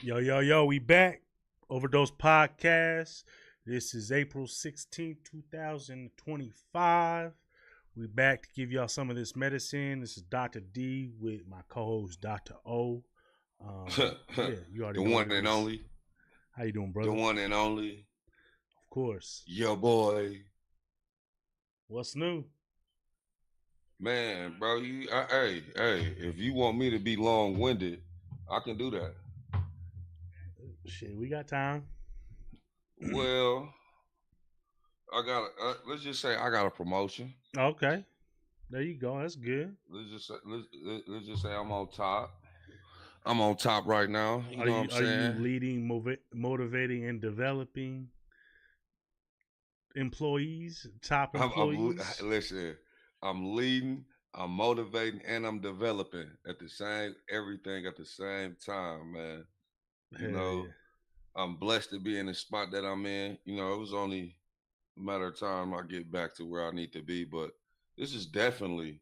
Yo, we back. OD'd Podcast. This is April 16th, 2025. We back to give y'all some of this medicine. This is Dr. D with my co-host, Dr. O. You already The know one and only. How you doing, The brother? one and only. Of course. Yo, boy. What's new? Man, bro, hey, if you want me to be long-winded, I can do that. Shit, we got time. Well, let's just say I got a promotion. Okay. There you go. That's good. Let's just say I'm on top. I'm on top right now. You know what I'm saying? Are you leading, motivating, and developing employees, top employees? Listen, I'm leading, I'm motivating, and I'm developing everything at the same time, man. Yeah. I'm blessed to be in the spot that I'm in. You know, it was only a matter of time I get back to where I need to be, but this is definitely.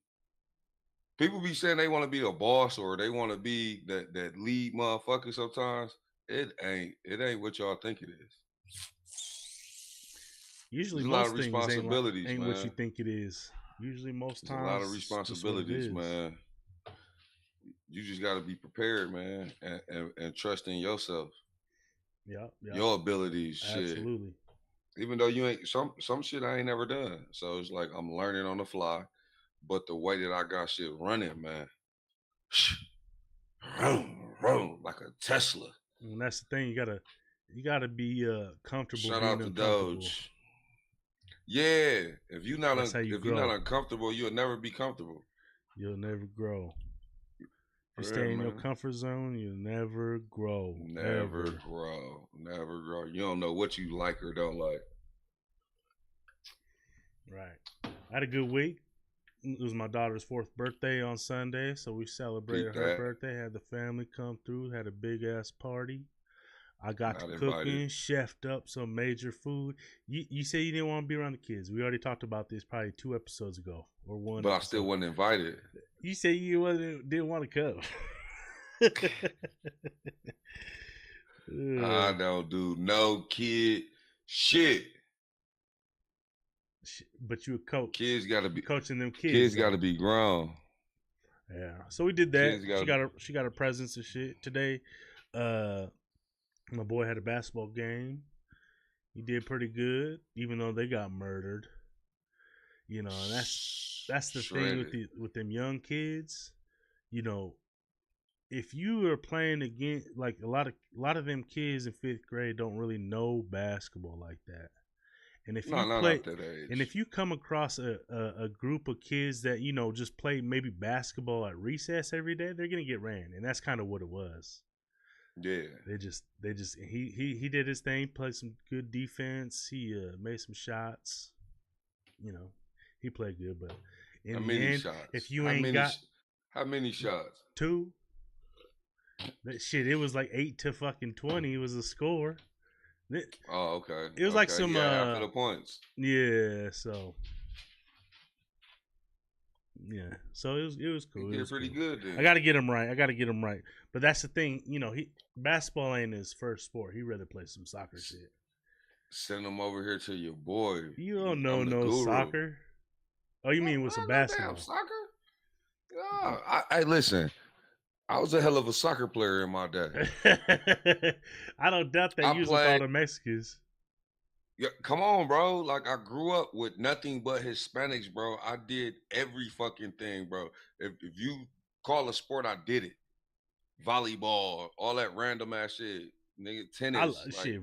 People be saying they want to be a boss or they want to be that lead motherfucker sometimes. It ain't what y'all think it is. Usually there's most a lot of responsibilities, ain't man. what you think it is. Usually most times a lot of responsibilities, man. You just got to be prepared, man, and trust in yourself. Yeah. Your abilities, absolutely. Shit. Even though you ain't some shit I ain't never done, so it's like I'm learning on the fly. But the way that I got shit running, man, like a Tesla. And that's the thing. You gotta be comfortable. Shout being out to uncomfortable. Doge. Yeah, if you're not uncomfortable, you'll never be comfortable. You'll never grow. If you stay in your comfort zone, you'll never grow. Never grow. You don't know what you like or don't like. Right. I had a good week. It was my daughter's 4th birthday on Sunday, so we celebrated her birthday. Had the family come through, had a big ass party. I got to cooking, chefed up some major food. You say you didn't want to be around the kids. We already talked about this probably 2 episodes ago or one. But I still wasn't invited. You say you didn't want to come. I don't do no kid shit. But you a coach. Kids got to be coaching them kids. Kids got to be grown. Yeah. So we did that. She got her presents and shit today. My boy had a basketball game. He did pretty good, even though they got murdered. You know, and that's the thing with them young kids. You know, if you are playing against like a lot of them kids in 5th grade don't really know basketball like that. And if if you come across a group of kids that, you know, just play maybe basketball at recess every day, they're gonna get ran. And that's kind of what it was. Yeah. They just he did his thing, played some good defense. He made some shots. You know, he played good, but in the end, if you how many shots? 2. Shit, it was like 8 to fucking 20 was the score. Oh, okay. It was like some after the points. Yeah, so yeah, so it was cool. He did pretty good. Then. I got to get him right. But that's the thing, you know, basketball ain't his first sport. He'd rather play some soccer shit. Send him over here to your boy. You don't know no soccer. Oh, you mean with some basketball? Damn soccer? Yeah. I listen. I was a hell of a soccer player in my day. I don't doubt that. You was with all the Mexicans. Yeah, come on, bro. Like, I grew up with nothing but Hispanics, bro. I did every fucking thing, bro. If you call a sport, I did it. Volleyball, all that random ass shit. Nigga, tennis.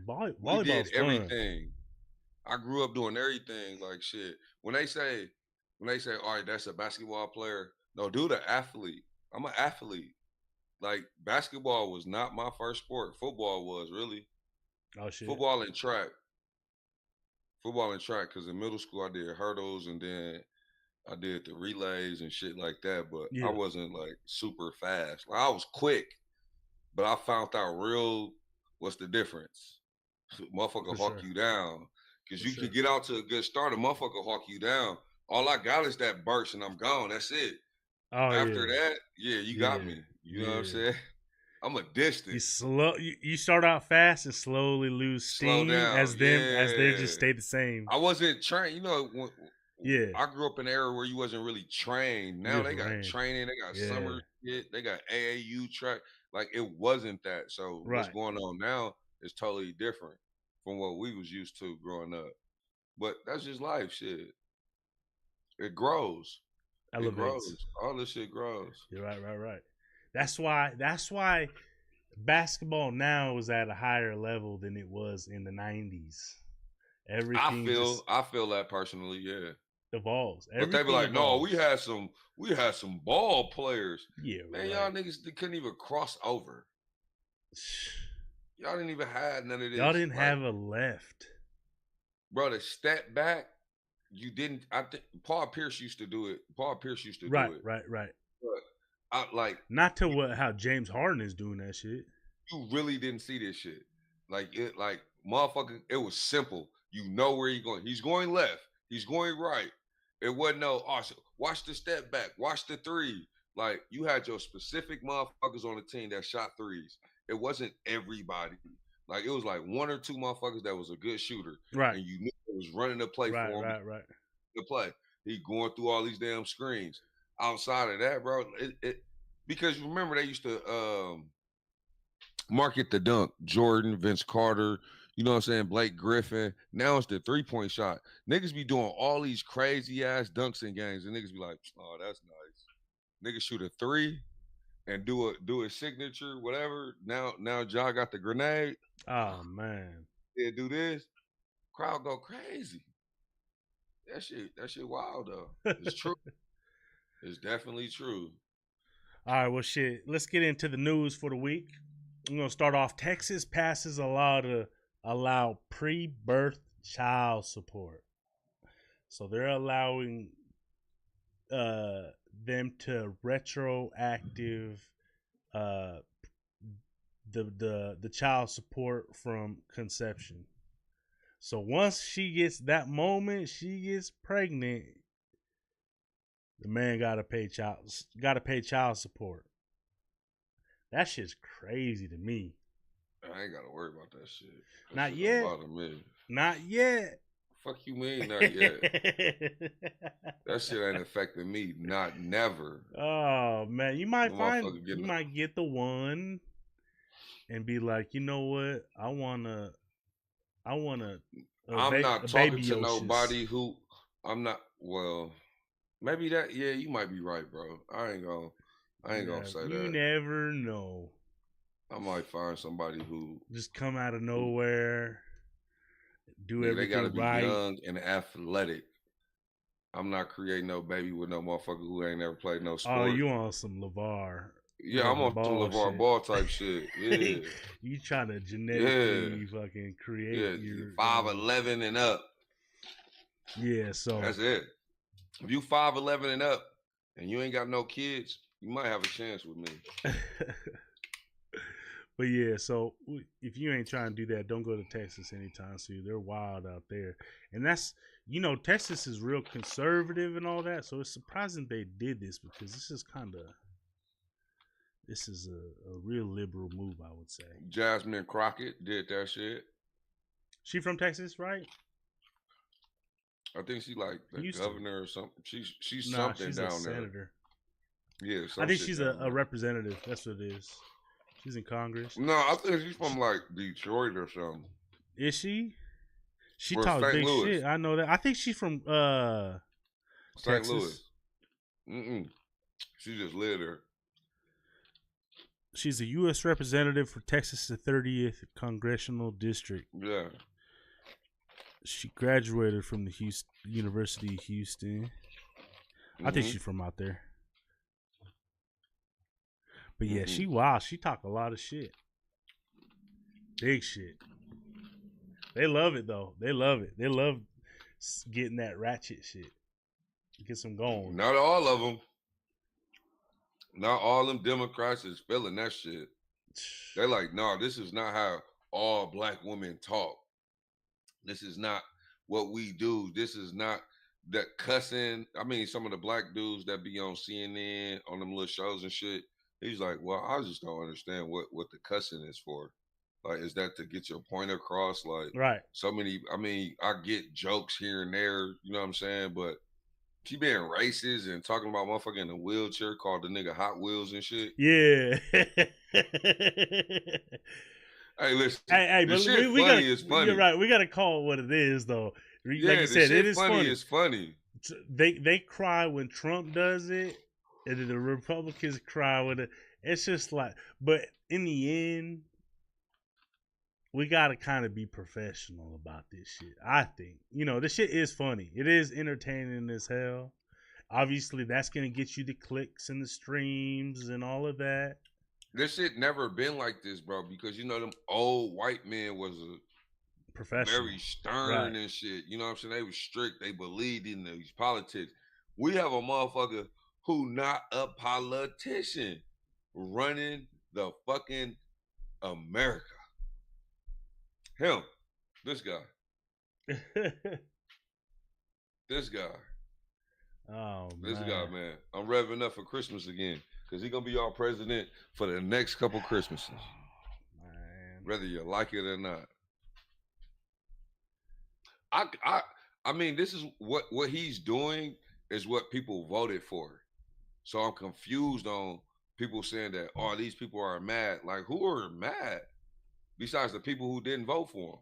Volleyball. We did everything. I grew up doing everything, like shit. When they say, all right, that's a basketball player. No, dude, an athlete. I'm an athlete. Like, basketball was not my first sport. Football was, really. Oh, shit. Football and track, because in middle school I did hurdles and then I did the relays and shit like that, but I wasn't, like, super fast. Like, I was quick, but I found out what's the difference. Motherfucker hawk you down. Because you can get out to a good start, a motherfucker hawk you down. All I got is that burst and I'm gone. That's it. After that, you got me. You know what I'm saying? I'm a distant. You start out fast and slowly lose steam as they just stay the same. I wasn't trained. I grew up in an era where you wasn't really trained. Now they got training. They got summer shit. They got AAU track. Like it wasn't that. So what's going on now is totally different from what we was used to growing up. But that's just life shit. It grows. Elevates. It grows. All this shit grows. You're right. That's why basketball now is at a higher level than it was in the 90s. Everything I feel that personally, yeah. Evolves. But they be like, no, we had some ball players. Yeah, man, y'all niggas couldn't even cross over. Y'all didn't even have none of this. Y'all didn't have a left. Bro, to step back, you didn't. I think Paul Pierce used to do it. Right. But not to how James Harden is doing that shit. You really didn't see this shit. Motherfucker, it was simple. You know where he's going. He's going left. He's going right. It wasn't watch the step back. Watch the three. Like, you had your specific motherfuckers on the team that shot threes. It wasn't everybody. Like, it was like one or two motherfuckers that was a good shooter. Right. And you knew it was running the play for him. Right. The play. He going through all these damn screens. Outside of that, bro, because remember they used to market the dunk. Jordan, Vince Carter, you know what I'm saying? Blake Griffin. Now it's the 3-point shot. Niggas be doing all these crazy ass dunks in games, and niggas be like, oh, that's nice. Niggas shoot a 3 and do a signature, whatever. Now Ja got the grenade. Oh man. Yeah, do this. Crowd go crazy. That shit wild though. It's true. It's definitely true. All right, well shit. Let's get into the news for the week. I'm gonna start off. Texas passes a law to allow pre-birth child support. So they're allowing them to retroactive the child support from conception. So once she gets that moment she gets pregnant, the man gotta pay child support. That shit's crazy to me. I ain't gotta worry about that shit. Not yet. Not yet. Fuck you mean not yet? That shit ain't affecting me. Not never. Oh man, you might might get the one and be like, you know what? I'm not talking to nobody who I'm not. Well, maybe that. Yeah, you might be right, bro. I ain't gonna say that. You never know. I might find somebody who just come out of nowhere, do everything right. They gotta be young and athletic. I'm not creating no baby with no motherfucker who ain't never played no sport. Oh, you on some LeVar? Yeah, I'm on some LeVar Ball type shit. Yeah, you trying to genetically fucking create your 5'11" and up. Yeah, so that's it. If you 5'11" and up and you ain't got no kids, you might have a chance with me. But yeah, so if you ain't trying to do that, don't go to Texas anytime soon. They're wild out there. And that's, Texas is real conservative and all that. So it's surprising they did this because this is a real liberal move, I would say. Jasmine Crockett did that shit. She from Texas, right? I think she like the governor or something. She's something she's down a there. Senator. Yeah, I think she's a representative. That's what it is. She's in Congress. No, I think she's from like Detroit or something. Is she? She talks big shit. I know that. I think she's from St. Louis. She just lived there. She's a U.S. representative for Texas' 30th Congressional District. Yeah. She graduated from the University of Houston. I think she's from out there. But yeah, she wild. She talk a lot of shit. Big shit. They love it though. They love it. They love getting that ratchet shit. Get some going. Not all of them. Not all them Democrats is feeling that shit. They're like, no, this is not how all black women talk. This is not what we do. This is not that cussing. I mean, some of the black dudes that be on CNN on them little shows and shit, He's like, well, I just don't understand what the cussing is for. Like, is that to get your point across? Like, Right. so many. I mean, I get jokes here and there. You know what I'm saying? But she being racist and talking about motherfucker in a wheelchair, called the nigga Hot Wheels and shit. Yeah. Hey, listen. Hey, The but shit we funny gotta. is funny. You're right. We gotta call it what it is, though. Like Yeah, you the said, it shit is funny funny. is funny. They cry when Trump does it, and then the Republicans cry when it. It's just like, but in the end, we gotta kind of be professional about this shit. I think, this shit is funny. It is entertaining as hell. Obviously, that's gonna get you the clicks and the streams and all of that. This shit never been like this, bro. Because them old white men was a Professional, very stern and shit. You know what I'm saying? They was strict. They believed in these politics. We have a motherfucker who not a politician running the fucking America. Him. This guy. This guy. Oh, man. This guy, man. I'm revving up for Christmas again. Because he's going to be our president for the next couple Christmases. Man. Whether you like it or not. I mean, this is what he's doing is what people voted for. So I'm confused on people saying that, oh, these people are mad. Like, who are mad? Besides the people who didn't vote for him.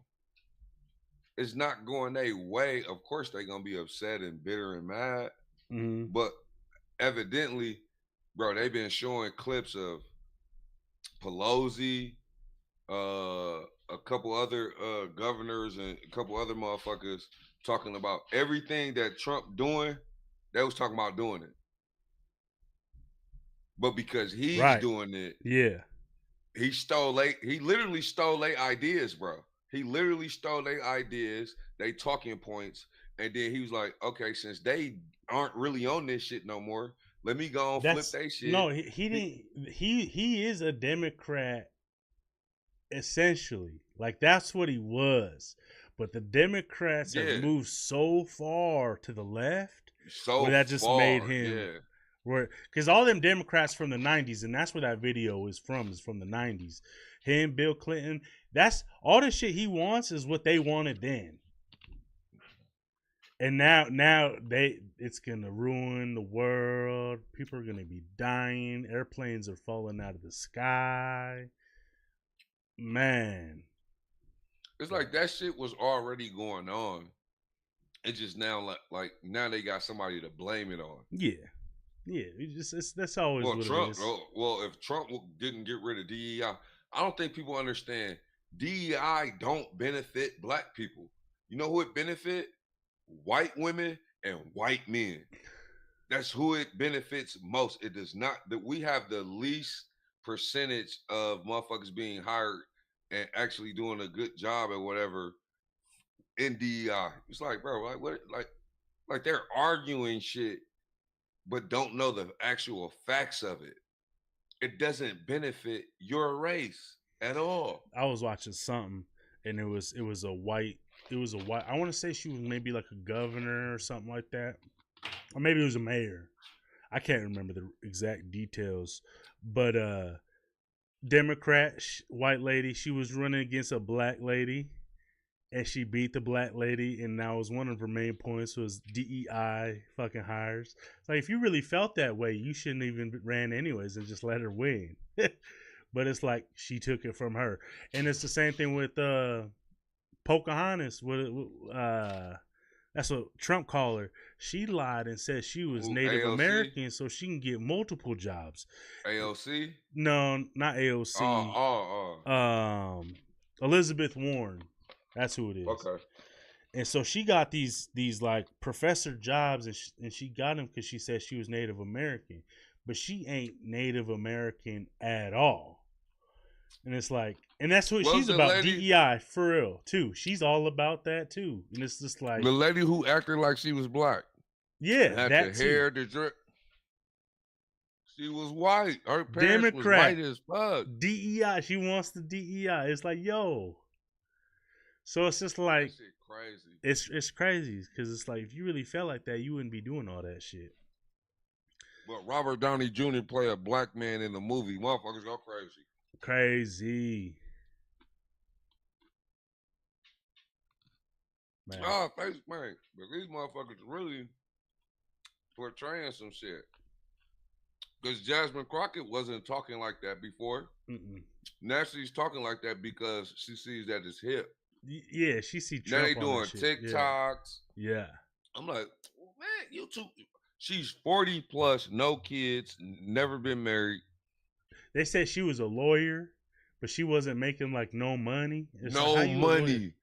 It's not going their way. Of course, they're going to be upset and bitter and mad. Mm-hmm. But evidently, bro, they've been showing clips of Pelosi, a couple other governors and a couple other motherfuckers talking about everything that Trump doing. They was talking about doing it. But because he's doing it, yeah, he literally stole their ideas, bro. He literally stole their ideas, they talking points, and then he was like, okay, since they aren't really on this shit no more, let me go and flip that shit. No, he didn't. He is a Democrat, essentially. Like, that's what he was. But the Democrats have moved so far to the left, where that just made him. Yeah. Because all them Democrats from the 90s, and that's where that video is from the 90s. Him, Bill Clinton, that's all the shit he wants is what they wanted then. And now it's gonna ruin the world. People are gonna be dying. Airplanes are falling out of the sky. Man. It's like that shit was already going on. It's just now like now they got somebody to blame it on. Yeah. Yeah, that's always what Trump, it is. Well, if Trump didn't get rid of DEI, I don't think people understand. DEI don't benefit black people. You know who it benefit? White women and white men. That's who it benefits most. It does not. That we have the least percentage of motherfuckers being hired and actually doing a good job or whatever in DEI. It's like, bro, like what, like they're arguing shit, but don't know the actual facts of it. It doesn't benefit your race at all. I was watching something, and it was a white. I want to say she was maybe like a governor or something like that, or maybe it was a mayor. I can't remember the exact details, but Democrat white lady. She was running against a black lady, and she beat the black lady. And that was one of her main points was DEI fucking hires. Like, if you really felt that way, you shouldn't even ran anyways and just let her win. But it's like she took it from her, and it's the same thing with Pocahontas. That's what Trump called her. She lied and said she was Native AOC? American so she can get multiple jobs. AOC? No, not AOC. Elizabeth Warren. That's who it is. Okay. And so she got these like professor jobs, and she got them because she said she was Native American, but she ain't Native American at all. And it's like, and that's what she's about. DEI for real too. She's all about that too. And it's just like the lady who acted like she was black. Yeah, had that the hair, the drip. She was white. Her parents Democrat. was white as fuck. DEI. She wants the DEI. It's like, yo. So it's just like that shit crazy. It's crazy because it's like if you really felt like that, you wouldn't be doing all that shit. But Robert Downey Jr. play a black man in the movie. Motherfuckers go crazy. Crazy. Man. Oh, thanks, man. But these motherfuckers really portraying some shit. Because Jasmine Crockett wasn't talking like that before. Now she's talking like that because she sees that it's hip. Yeah, she see Trump. Now they doing TikToks. Yeah. I'm like, man, you too. She's 40 plus, no kids, never been married. They said she was a lawyer, but she wasn't making like no money. It's no like, money.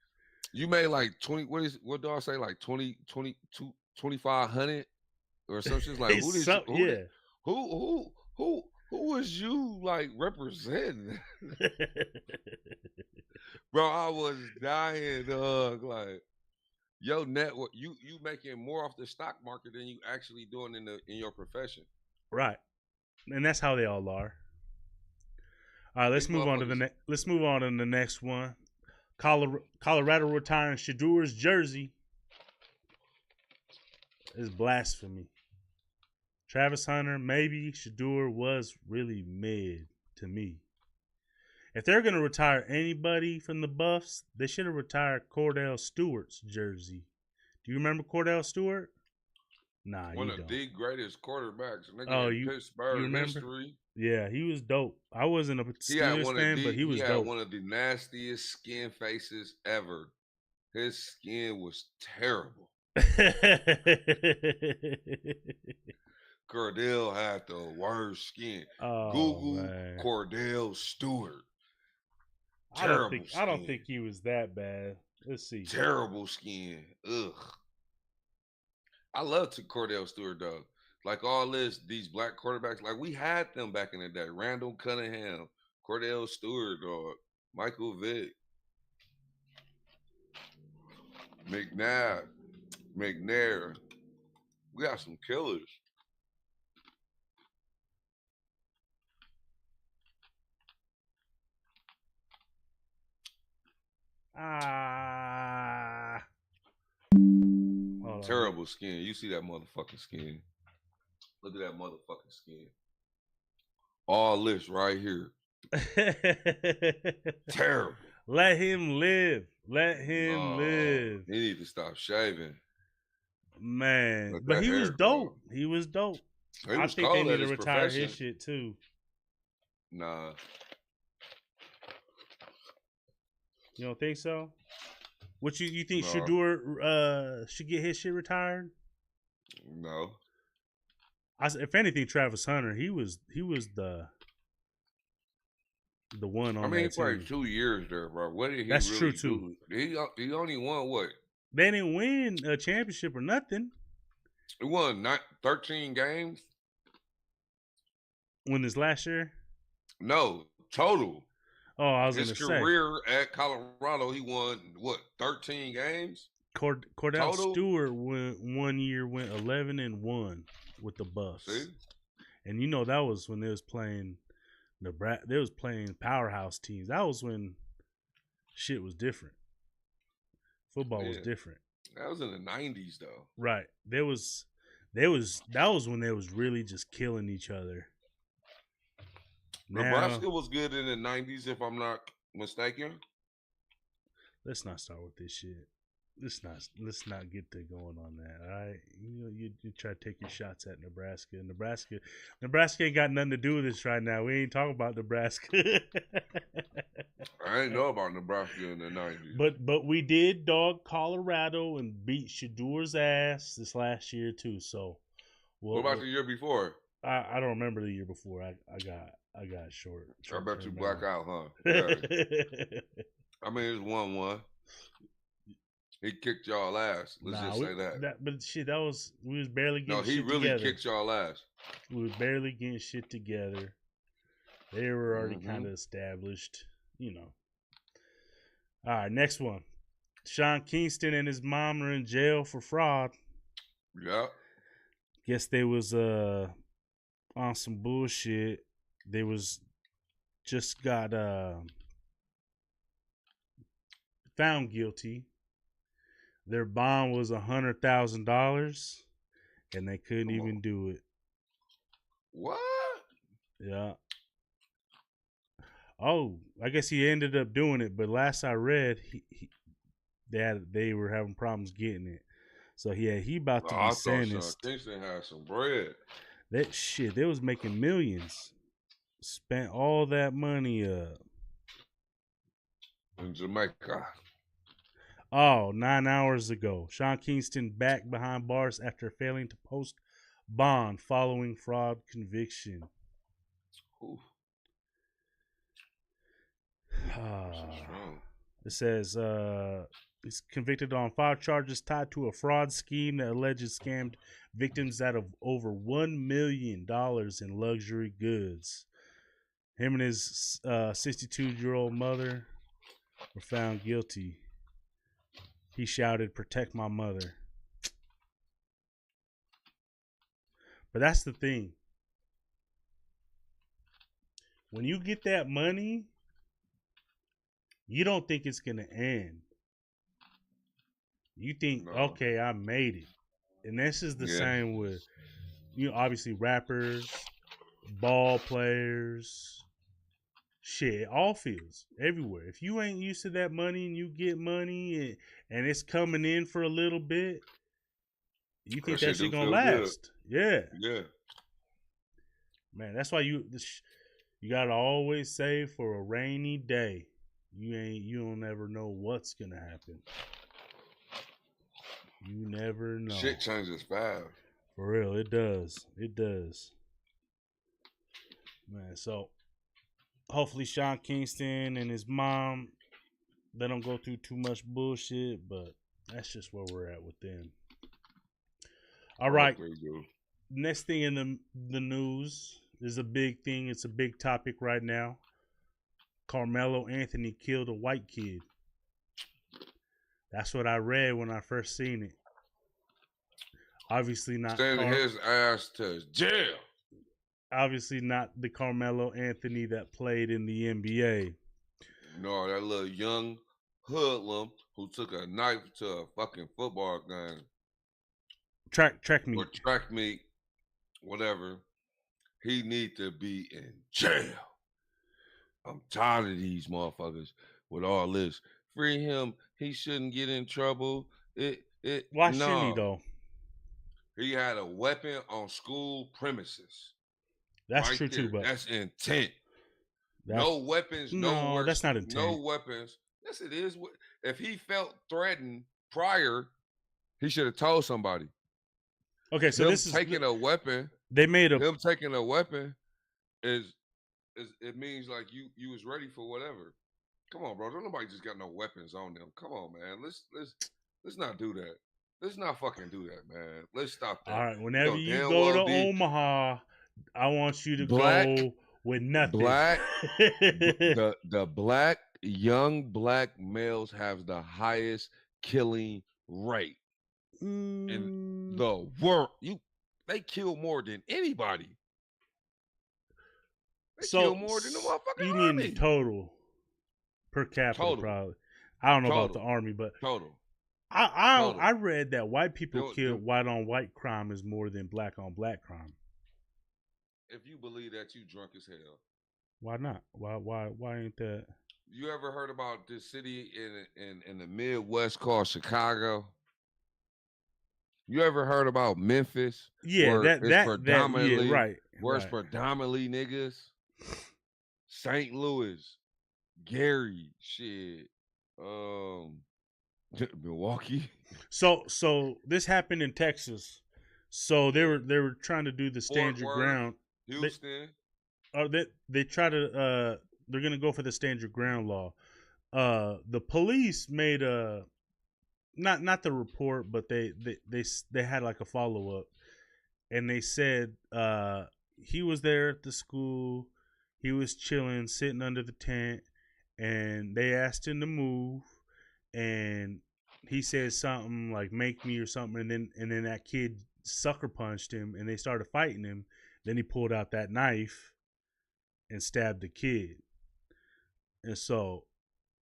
You made like 20. What do I say? Like 2,500 or something. Like who was you like representing? Bro, I was dying, dog. Like, yo, network, you making more off the stock market than you actually doing in your profession. Right, and that's how they all are. All right, let's move on to the next one. Colorado retiring Shedeur's jersey is blasphemy. Travis Hunter, maybe. Shedeur was really mid to me. If they're going to retire anybody from the Buffs, they should have retired Cordell Stewart's jersey. Do you remember Cordell Stewart? Nah, one you of don't. The greatest quarterbacks. Pittsburgh you remember? History. Yeah, he was dope. I wasn't a Steelers fan, but he was dope. He had one of the nastiest skin faces ever. His skin was terrible. Cordell had the worst skin. Google man. Cordell Stewart. Terrible skin. I don't think he was that bad. Let's see. Terrible skin. Ugh. I love Cordell Stewart though. Like all these black quarterbacks, like we had them back in the day. Randall Cunningham, Cordell Stewart, dog, Michael Vick, McNair. We got some killers. Terrible skin. You see that motherfucking skin. Look at that motherfucking skin. All this right here. Terrible. Let him live. Let him live. He need to stop shaving. Man. But he was dope. He was dope. I think they need to retire his shit too. Nah. You don't think so? What you think Shedeur should get his shit retired? No. If anything, Travis Hunter, he was the one on. I mean, he played 2 years there, bro. What did he? That's really true too. He only won what? They didn't win a championship or nothing. He won 13 games. When his last year? No, total. Oh, I was going to say. His career at Colorado, he won, 13 games? Cordell Stewart one year went 11-1 with the Buffs. See? And you know that was when they was playing they was playing powerhouse teams. That was when shit was different. Football was different. That was in the 90s though. Right. That was when they was really just killing each other. Nebraska was good in the 90s, if I'm not mistaken. Let's not start with this shit. Let's not get to going on that. All right, you try to take your shots at Nebraska. Nebraska ain't got nothing to do with this right now. We ain't talking about Nebraska. I ain't know about Nebraska in the 90s. But we did dog Colorado and beat Shedeur's ass this last year too. So what about the year before? I don't remember the year before. I got short. I bet you black out, huh? Yeah. I mean, it's 1-1. He kicked y'all ass. Let's just say that. But shit, we was barely getting shit together. No, he really kicked y'all ass. We was barely getting shit together. They were already kind of established, you know. All right, next one. Sean Kingston and his mom are in jail for fraud. Yeah. Guess they was on some bullshit. They was just got found guilty. Their bond was $100,000, and they couldn't even do it. What? Yeah. Oh, I guess he ended up doing it, but last I read, they were having problems getting it. So he about to be I thought Sean sentenced. Kingston had some bread. That shit, they was making millions. Spent all that money in Jamaica. Oh, 9 hours ago. Sean Kingston back behind bars after failing to post bond following fraud conviction. Ooh. It says he's convicted on 5 charges tied to a fraud scheme that alleged scammed victims out of over $1 million in luxury goods. Him and his 62-year-old mother were found guilty. He shouted, "Protect my mother." But that's the thing. When you get that money, you don't think it's going to end. You think, okay, I made it. And this is the same with, obviously rappers, ball players, shit, all fields, everywhere. If you ain't used to that money and you get money and it's coming in for a little bit, you think that shit gonna last. Good. Yeah. Man, that's why you gotta always save for a rainy day. You don't ever know what's gonna happen. You never know. Shit changes fast. For real, it does. It does. Man, so hopefully Sean Kingston and his mom, they don't go through too much bullshit, but that's just where we're at with them. All right. Next thing in the news is a big thing. It's a big topic right now. Karmella Anthony killed a white kid. That's what I read when I first seen it. Obviously not. Send his ass to jail. Obviously not the Carmelo Anthony that played in the NBA. No, that little young hoodlum who took a knife to a fucking football game. Track meet. Or track meet, whatever. He need to be in jail. I'm tired of these motherfuckers with all this. Free him. He shouldn't get in trouble. Why shouldn't he though? He had a weapon on school premises. That's right true there. Too, but that's intent. No weapons, no that's not intent. No weapons. Yes, it is. If he felt threatened prior, he should have told somebody. Okay, so this is taking a weapon. They made him taking a weapon is it means like you was ready for whatever. Come on, bro. Don't nobody just got no weapons on them. Come on, man. Let's not do that. Let's not fucking do that, man. Let's stop that. All right. Whenever you go to Omaha, I want you to go with nothing. The young black males have the highest killing rate in the world. They kill more than anybody. They kill more than the motherfucking you army. Mean total per capita, probably. I don't know about the army, but total. I read that white people kill white on white crime is more than black on black crime. If you believe that, you drunk as hell. Why not? Why ain't that? You ever heard about this city in the Midwest called Chicago? You ever heard about Memphis? Yeah, right. Where it's predominantly niggas. St. Louis, Gary, shit, Milwaukee. So this happened in Texas. So they were trying to do the stand your ground. Houston. They try to they're gonna go for the stand your ground law. The police made a not the report, but they had like a follow up, and they said he was there at the school. He was chilling, sitting under the tent, and they asked him to move, and he said something like "make me" or something, and then that kid sucker punched him, and they started fighting him. Then he pulled out that knife and stabbed the kid, and so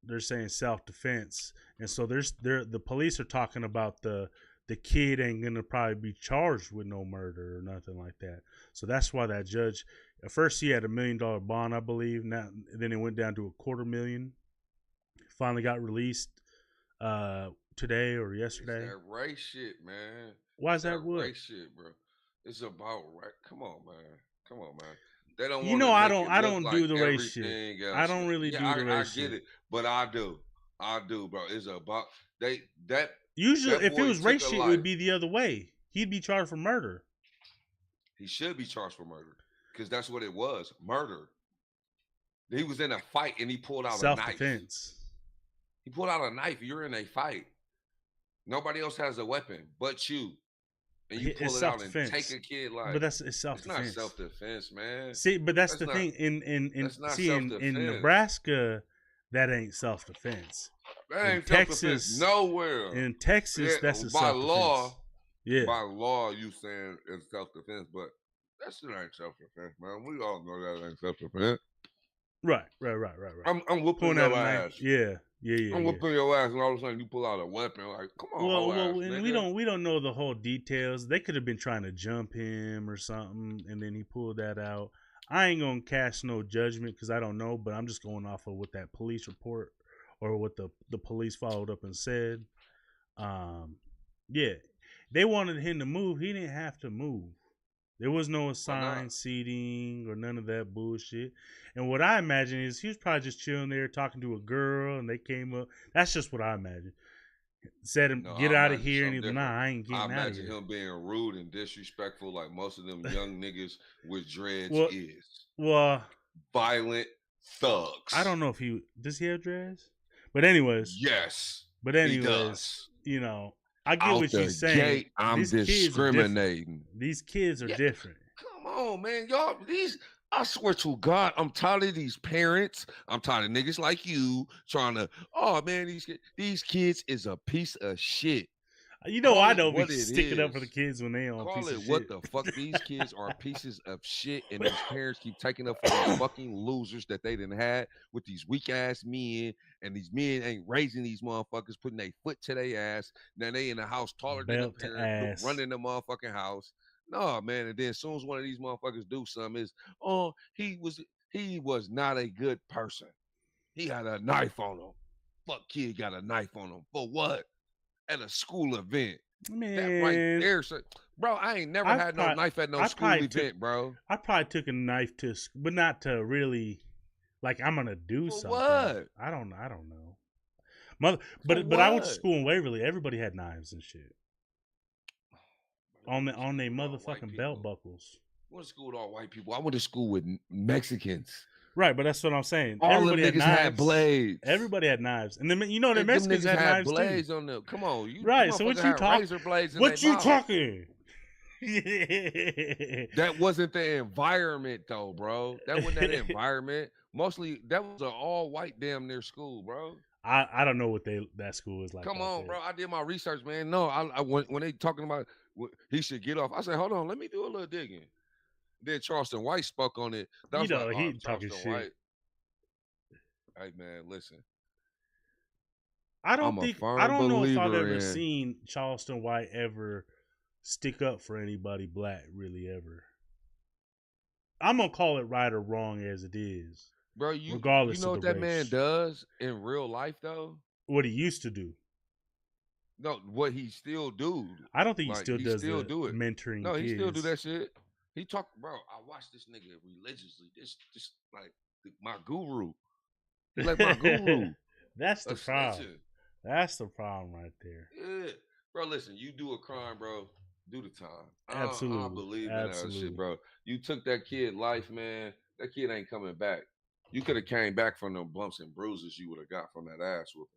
they're saying self-defense. And so the police are talking about the the kid ain't gonna probably be charged with no murder or nothing like that. So that's why that judge, at first he had $1 million bond, I believe. Now then it went down to $250,000. Finally got released today or yesterday. It's that race shit, man. Why is that what? Race shit, bro. It's about right. Come on, man. They don't. You know, I don't do the race shit. Else. I don't really do the race shit. I get it, but I do, bro. It's about that. Usually, if it was race shit, it would be the other way. He'd be charged for murder. He should be charged for murder because that's what it was, murder. He was in a fight and he pulled out a knife. Self-defense. He pulled out a knife. You're in a fight. Nobody else has a weapon but you. And you pull it out and take a kid life. But it's self-defense. It's not self-defense, man. See, but that's the thing. In Nebraska, that ain't self-defense. That ain't self-defense nowhere. In Texas, that's a self-defense. By law, you saying it's self-defense, but that shit ain't self-defense, man. We all know that ain't self-defense. Right. I'm whooping your ass. Yeah. I'm whooping your ass, and all of a sudden you pull out a weapon. Like, come on, and we don't know the whole details. They could have been trying to jump him or something, and then he pulled that out. I ain't gonna cast no judgment because I don't know, but I'm just going off of what that police report or what the police followed up and said. Yeah, they wanted him to move. He didn't have to move. There was no assigned seating or none of that bullshit. And what I imagine is he was probably just chilling there talking to a girl and they came up. That's just what I imagine. Said him, get out of here. And he's like, nah, I ain't getting out of here. I imagine him being rude and disrespectful like most of them young niggas with dreads is. Well, violent thugs. I don't know if does he have dreads? But anyways. Yes. But anyways, you know. I get what you're saying. I'm discriminating. These kids are different. Come on, man. Y'all, I swear to God, I'm tired of these parents. I'm tired of niggas like you trying to, oh man, these kids is a piece of shit. You know, I don't be sticking up for the kids when they on Call piece it of what shit. The fuck? These kids are pieces of shit, and these parents keep taking up for these fucking losers that they done had with these weak ass men, and these men ain't raising these motherfuckers, putting their foot to their ass. Now they in the house taller than the parents, running the motherfucking house. No, man. And then as soon as one of these motherfuckers do something, he was not a good person. He had a knife on him. Fuck kid got a knife on him. For what? At a school event. Man. That right there. Bro, I ain't never had no knife at no school event, bro. I probably took a knife but not to really, like, I'm going to do for something. What? I don't know. But I went to school in Waverly. Everybody had knives and shit. On their motherfucking belt buckles. I went to school with all white people. I went to school with Mexicans. Right, but that's what I'm saying. Everybody had blades. Everybody had knives, and then the Mexicans had knives blades too. On them. Come on, right? So what you talking? What you talking? That wasn't the environment, though, bro. That wasn't that environment. Mostly, that was an all-white damn near school, bro. I don't know what that school is like. Come on, bro. I did my research, man. No, when they talking about he should get off, I said, hold on, let me do a little digging. Then Charleston White spoke on it. He talking shit. White. Hey man, listen. I don't know if I've ever seen Charleston White ever stick up for anybody black, really ever. I'm gonna call it right or wrong as it is, bro. Regardless, you know of what the that man does in real life, though. What he used to do. No, what he still do. I don't think he still does it. Mentoring. No, he kids. Still do that shit. He talk, bro. I watch this nigga religiously. This like my guru. He like my guru. That's the problem. That's the problem right there. Yeah, bro. Listen, you do a crime, bro. Do the time. Absolutely. I believe in that shit, bro. You took that kid life, man. That kid ain't coming back. You could have came back from them bumps and bruises you would have got from that ass whooping.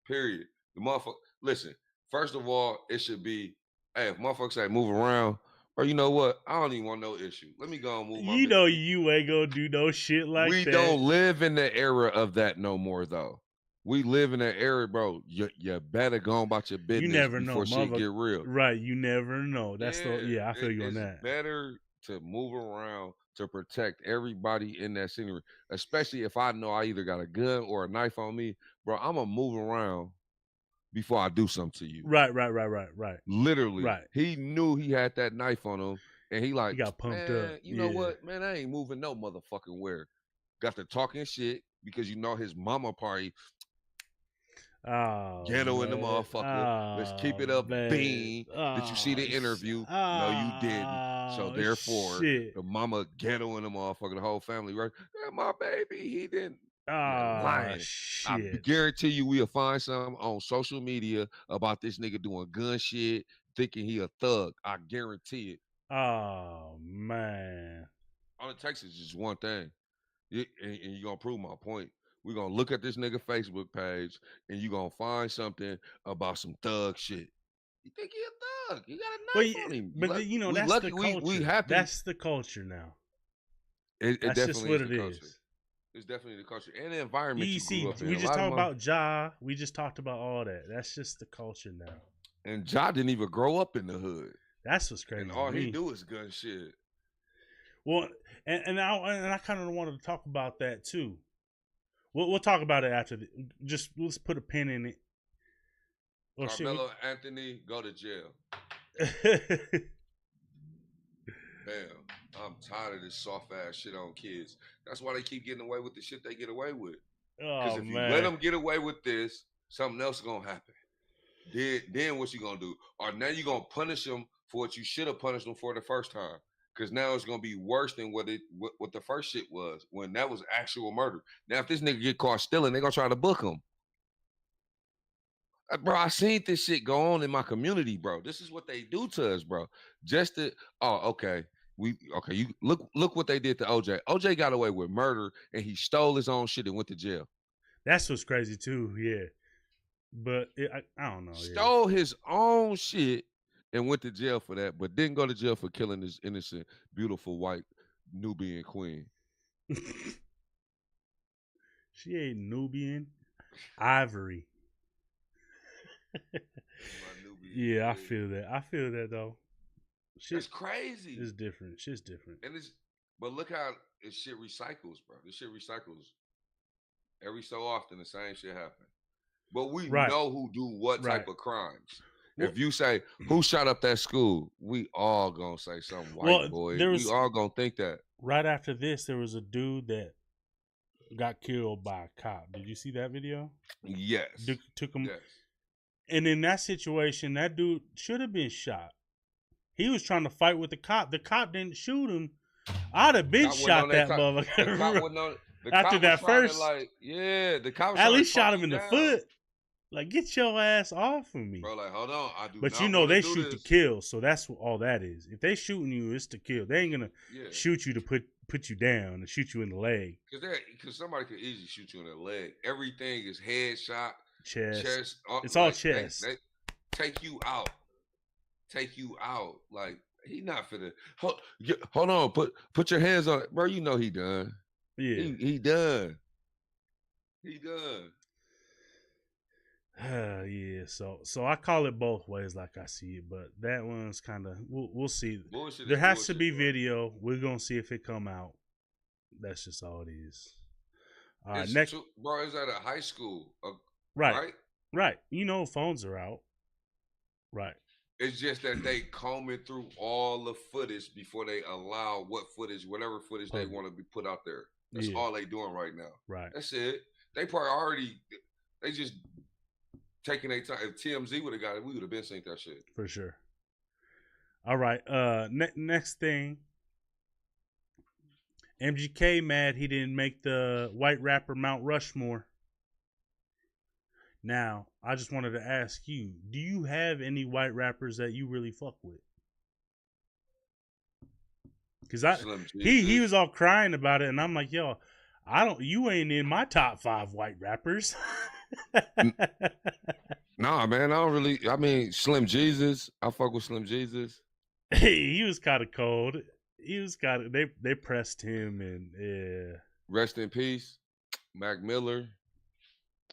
Period. The motherfucker. Listen. First of all, it should be, hey, if motherfuckers say move around. Or you know what? I don't even want no issue. Let me go and move my You know you ain't gonna do no shit like that. We don't live in the era of that no more, though. We live in that era, bro. You better go about your business before shit get real. Right, you never know. That's I feel you on that. It's better to move around to protect everybody in that scenery, especially if I know I either got a gun or a knife on me. Bro, I'm gonna move around before I do something to you. Right. Literally. Right. He knew he had that knife on him, and he got pumped up. You know what, man? I ain't moving no motherfucking where. Got to talking shit because you know his mama party. Ghetto in the motherfucker. Let's keep it up, Bean. Did you see the interview? No, you didn't. So therefore, the mama ghetto in the motherfucker, the whole family, right? My baby, he didn't. Lying. Shit. I guarantee you we'll find something on social media about this nigga doing gun shit, thinking he a thug. I guarantee it. Oh, man. All it takes is just one thing. And you're going to prove my point. We're going to look at this nigga Facebook page, and you're going to find something about some thug shit. You think he a thug? You got a knife on him. But you know, that's lucky. The culture. We happy. That's the culture now. That's definitely just what it is. It's definitely the culture and the environment you grew up in. We just talked about Ja. We just talked about all that. That's just the culture now. And Ja didn't even grow up in the hood. That's what's crazy. And all he do is gun shit. Well, and I kind of wanted to talk about that too. We'll talk about it after. Let's put a pin in it. Well, Karmella Anthony, go to jail. Damn, I'm tired of this soft ass shit on kids. That's why they keep getting away with the shit they get away with. Because if you let them get away with this, something else is gonna happen. Then what you gonna do? Or now you gonna punish them for what you should have punished them for the first time. Because now it's gonna be worse than what the first shit was when that was actual murder. Now if this nigga get caught stealing, they gonna try to book him. Bro, I seen this shit go on in my community, bro. This is what they do to us, bro. You look what they did to OJ. OJ got away with murder and he stole his own shit and went to jail. That's what's crazy too, yeah. But I don't know. Stole his own shit and went to jail for that, but didn't go to jail for killing his innocent, beautiful white Nubian queen. She ain't Nubian, Ivory. Yeah, I feel that though. Shit's crazy. It's different. Shit's different. But look how this shit recycles, bro. This shit recycles. Every so often, the same shit happens. But we know who do what type of crimes. If you say, who shot up that school, we all gonna say some white boy. We all gonna think that. Right after this, there was a dude that got killed by a cop. Did you see that video? Yes. Took him. Yes. And in that situation, that dude should have been shot. He was trying to fight with the cop. The cop didn't shoot him. I'd have been shot that motherfucker. After that first, the cop at least shot him in the foot. Like, get your ass off of me, bro. Like, hold on, I do. But you know they shoot to kill, so that's all that is. If they shooting you, it's to kill. They ain't gonna shoot you to put you down and shoot you in the leg. Because somebody could easily shoot you in the leg. Everything is headshot, chest. It's all chest. They take you out. Like, he not finna. Hold on. Put your hands on it, bro. You know he done. Yeah, he done. He done. Yeah, so I call it both ways, like I see it, but that one's kind of we'll see. There has to be video. We're gonna see if it come out. That's just all it is. Next, bro, is at a high school, right? You know, phones are out, right? It's just that they combing through all the footage before they allow whatever footage they want to be put out there. That's all they doing right now. Right. That's it. They probably they just taking their time. If TMZ would have got it, we would have been seeing that shit. For sure. All right. Next thing. MGK mad he didn't make the white rapper Mount Rushmore. Now, I just wanted to ask you, do you have any white rappers that you really fuck with? Because he was all crying about it, and I'm like, yo, you ain't in my top 5 white rappers. Nah, man, I mean, Slim Jesus. I fuck with Slim Jesus. Hey, he was kind of cold. They pressed him, and yeah. Rest in peace, Mac Miller.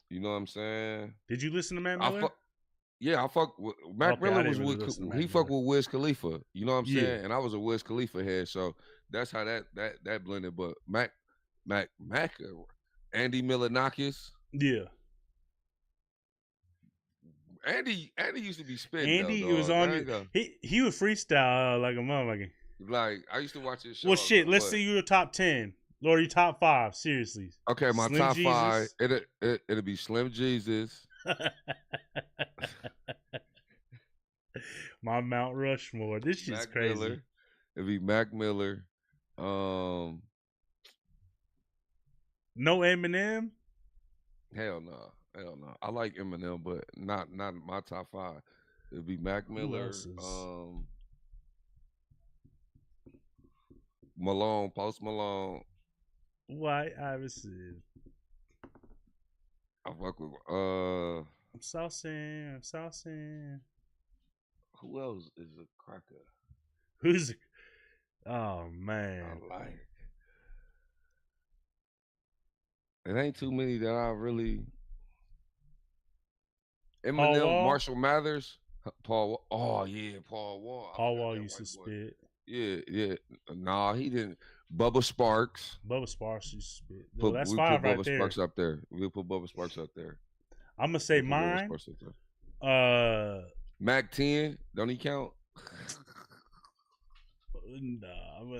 You know what I'm saying? Did you listen to Mac Miller? I fuck with Mac Miller. He fuck with Wiz Khalifa. You know what I'm saying? And I was a Wiz Khalifa head, so that's how that blended. But Mac, Andy Milonakis. Yeah. Andy used to be spitting Andy, though, it was dog. on you. He would freestyle like a motherfucker. Like I used to watch his show. Well, shit. Let's see your top 10. Lord, your top 5. Seriously. Okay, my Slim top Jesus. 5. It'll be Slim Jesus. My Mount Rushmore. This shit's Mac crazy. Miller. It'd be Mac Miller. No Eminem. Hell no. I like Eminem, but not my top 5. It'd be Mac Miller. Malone, Post Malone. White Iverson. I fuck with I'm saucing. Who else is a cracker? Who's oh man. I like it. Ain't too many that I really Eminem, Marshall Mathers, Paul. Oh yeah, Paul Wall. Paul Wall used to spit. Yeah. Nah, he didn't. Bubba Sparks. Bubba Sparks used to spit. Well, that's we 5 put right Bubba there. Sparks up there. We'll put Bubba Sparks up there. I'm gonna say mine. Mac 10. Don't he count? No,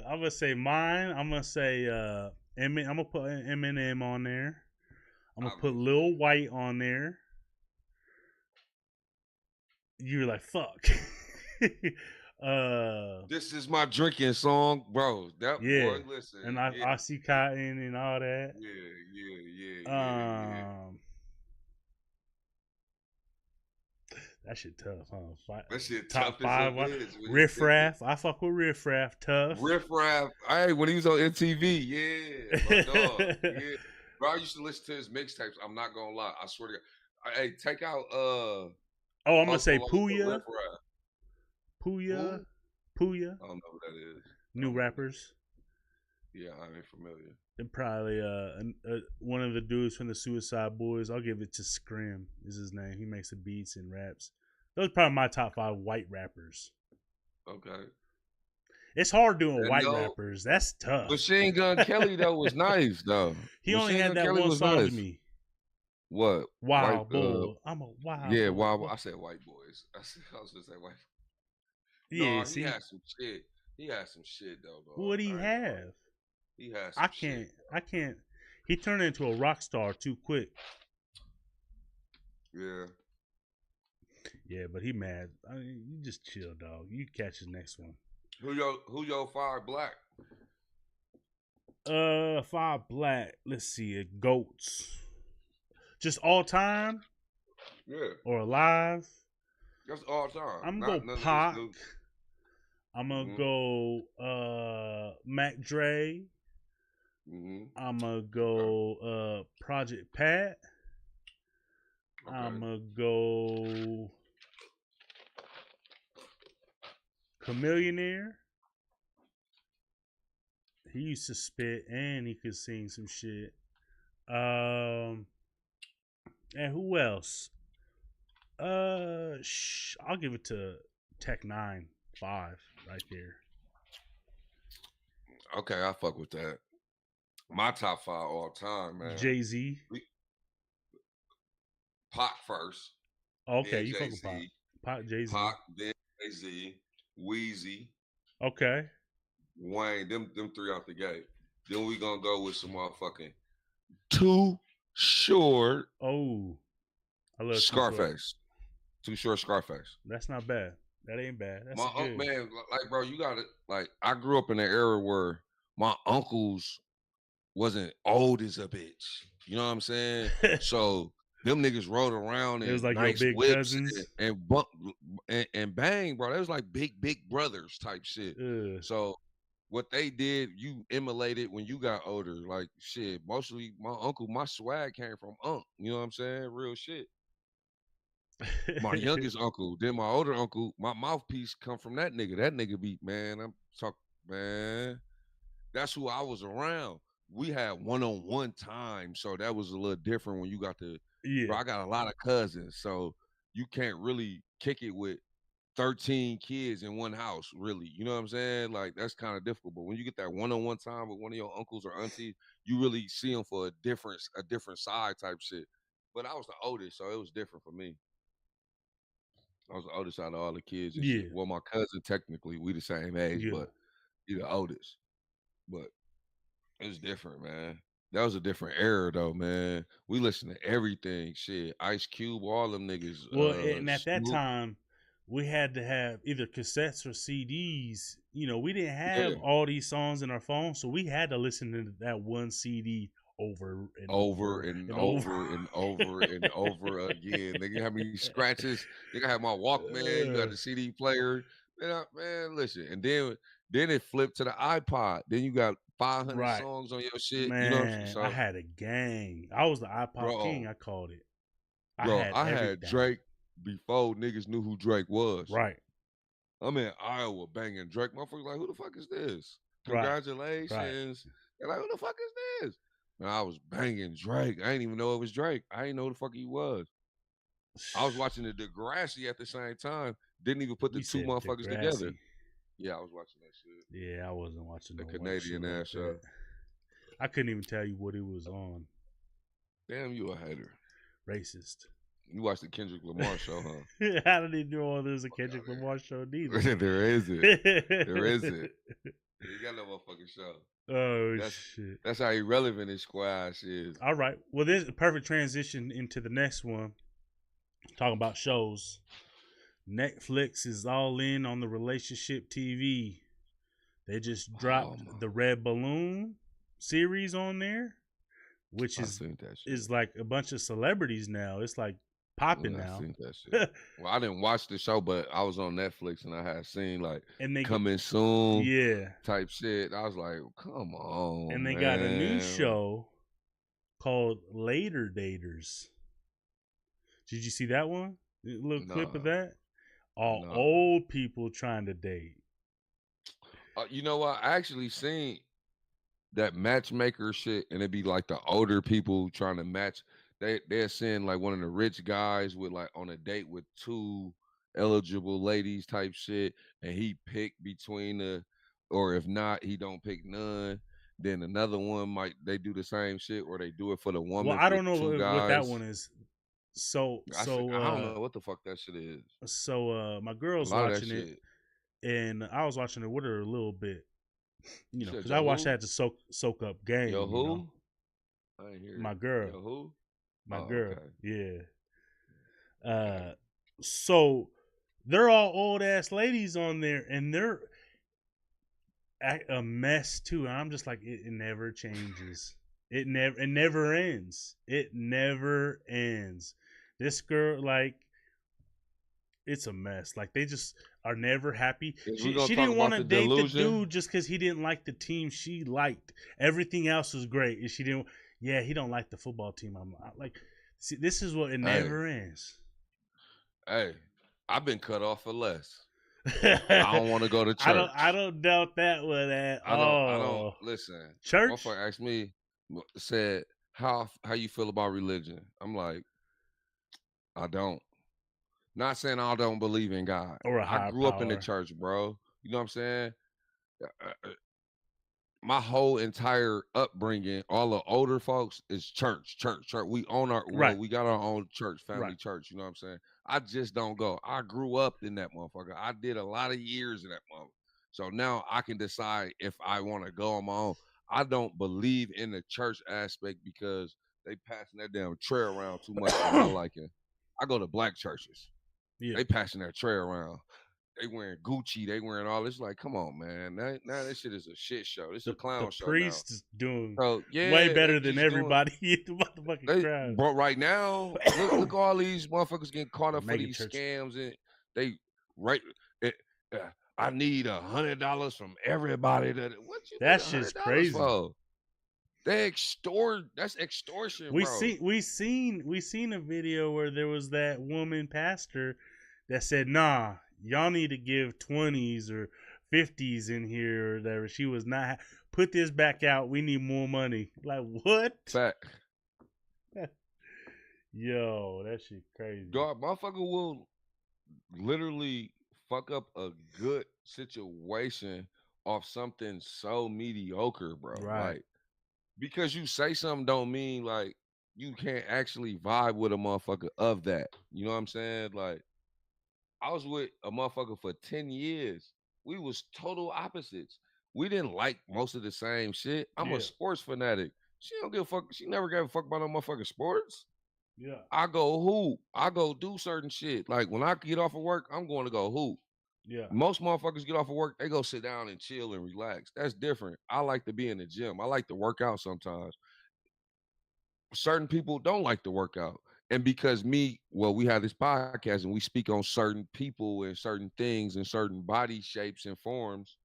I'm gonna say mine. I'm gonna say I'm gonna put Eminem on there. I'm gonna put Lil White on there. You're like fuck. This is my drinking song, bro. That boy, listen. And I see Cotton and all that. Yeah. That shit tough, huh? That shit top tough 5. Riff Raff. I fuck with Riff Raff. Tough. Riff Raff. Hey, when he was on MTV, yeah. My dog. Yeah. Bro, I used to listen to his mixtapes. I'm not gonna lie. I swear to God. Hey, take out I'm gonna say Puya. Puya. I don't know what that is. New rappers. Yeah, I ain't familiar. And probably one of the dudes from the Suicide Boys. I'll give it to Scrim is his name. He makes the beats and raps. Those are probably my top 5 white rappers. Okay. It's hard doing white rappers. That's tough. Machine Gun Kelly though was nice though. He only had that one song to me. What? Wild boy. I'm a wild boy. Yeah, wild. I said white boys. I was gonna say white. Yeah, no, he had some shit. He had some shit though. What did he have? He has. I can't. He turned into a rock star too quick. Yeah. Yeah, but he mad. I mean, you just chill, dog. You catch the next one. Who your 5 black? 5 black. Let's see it. Goats. Just all time. Yeah. Or alive. That's all time. I'm gonna go Pac. I'm gonna go Mac Dre. I'm gonna go Project Pat. Okay. I'm gonna go Chameleonaire. He used to spit and he could sing some shit. And who else? I'll give it to Tech 9 5 right there. Okay, I fuck with that. My top 5 all time, man. Jay-Z. Pac first. Okay, you fuck with Pac. Pac, Jay-Z. Pac, then Jay-Z, Weezy. Okay. Wayne, them 3 out the gate. Then we gonna go with some motherfucking Too Short. Oh, I love Scarface. Too Short Scarface. That's not bad. That ain't bad. That's good. Man, like, bro, you got it. Like, I grew up in an era where my uncles wasn't old as a bitch. You know what I'm saying? So them niggas rode around in it was like nice your big cousins and bang, bro. That was like big brothers type shit. So what they did, you emulated when you got older. Like shit, mostly my swag came from Unc. You know what I'm saying? Real shit. My youngest uncle, then my older uncle, my mouthpiece come from that nigga. That nigga beat, man. I'm talking, man. That's who I was around. We had one-on-one time, so that was a little different when you got to. Yeah. Bro, I got a lot of cousins, so you can't really kick it with 13 kids in one house, really. You know what I'm saying? Like that's kind of difficult. But when you get that one-on-one time with one of your uncles or aunties, you really see them for a different side type shit. But I was the oldest, so it was different for me. I was the oldest out of all the kids and Yeah. shit. Well, my cousin, technically, we the same age, but he the oldest. But it was different, man. That was a different era, though, man. We listened to everything, shit. Ice Cube, all them niggas. Well, and at that Snoop. time, we had to have either cassettes or CDs. You know, we didn't Yeah. have all these songs in our phone, so we had to listen to that one CD over and over and over and over and over again. They have me scratches. They have my Walkman. You got the CD player. Man, listen. And then it flipped to the iPod. Then you got 500 songs on your shit. Man, you know, so I had a gang. I was the iPod king. I called it. I had Drake before niggas knew who Drake was. Right. I'm in Iowa banging Drake. Motherfuckers like, who the fuck is this? Congratulations. Right. They're like, who the fuck is this? And I was banging Drake. I didn't even know it was Drake. I didn't know who the fuck he was. I was watching the Degrassi at the same time. Didn't even put the two motherfuckers together. Yeah, I was watching that shit. Yeah, I wasn't watching the Canadian ass show. I couldn't even tell you what it was on. Damn, you a hater. Racist. You watched the Kendrick Lamar show, huh? I didn't know there's a Kendrick Lamar show neither. There isn't. There isn't. You got no motherfucking show. Oh, shit. That's how irrelevant this squash is. All right. Well, this is a perfect transition into the next one. Talking about shows. Netflix is all in on the relationship TV. They just dropped the Red Balloon series on there, which is like a bunch of celebrities now. It's like popping now. That shit. Well, I didn't watch the show, but I was on Netflix and I had seen like coming soon, type shit. I was like, come on. And they got a new show called Later Daters. Did you see that one? A little clip of that. All old people trying to date. You know what? I actually seen that matchmaker shit, and it'd be like the older people trying to match. They're seeing like one of the rich guys with like on a date with two eligible ladies type shit, and he picked between or if not, he don't pick none. Then another one they do the same shit, or they do it for the woman. Well, I don't know what that one is. So I don't know what the fuck that shit is. So my girl's watching it, and I was watching it with her a little bit, you know, because I watched that to soak up game. Yo, who? You know? I ain't hear my girl. Yo, who? My girl. Okay. Yeah. So they're all old ass ladies on there, and they're a mess too. And I'm just like, it never changes. It never ends. It never ends. This girl, like, it's a mess. Like, they just are never happy. She didn't want to date the dude just because he didn't like the team she liked. Everything else was great, and she didn't. Yeah, he don't like the football team. I'm like, see, this is what it never ends. Hey, I've been cut off for less. I don't want to go to church. I don't doubt that one at all. I don't listen. Church. My friend asked me, said, how you feel about religion? I'm like, I don't. Not saying I don't believe in God. Or I grew up in the church, bro. You know what I'm saying? My whole entire upbringing, all the older folks, is church. We own we got our own church, family church. You know what I'm saying? I just don't go. I grew up in that motherfucker. I did a lot of years in that motherfucker. So now I can decide if I want to go on my own. I don't believe in the church aspect because they passing that damn tray around too much for my liking. I go to black churches. Yeah. They passing that tray around. They wearing Gucci. They wearing all this. Like, come on, man. Now this shit is a shit show. This is a clown show. The priest is doing yeah, way better than everybody in the motherfucking crowd. But right now, look all these motherfuckers getting caught up for these scams, and they I need $100 from everybody. That shit's crazy. For? They extort. That's extortion. We seen a video where there was that woman pastor that said, "Nah, y'all need to give 20s or 50s in here or whatever." She was not put this back out. We need more money. Like what? Fact. Yo, that shit crazy. Dog, motherfucker will literally fuck up a good situation off something so mediocre, bro. Right. Like, because you say something don't mean like you can't actually vibe with a motherfucker of that. You know what I'm saying? Like, I was with a motherfucker for 10 years. We was total opposites. We didn't like most of the same shit. I'm a Yeah. sports fanatic. She don't give a fuck. She never gave a fuck about no motherfucking sports. Yeah. I go hoop. I go do certain shit. Like when I get off of work, I'm going to go hoop. Yeah. Most motherfuckers get off of work, they go sit down and chill and relax. That's different. I like to be in the gym. I like to work out sometimes. Certain people don't like to work out. And because we have this podcast and we speak on certain people and certain things and certain body shapes and forms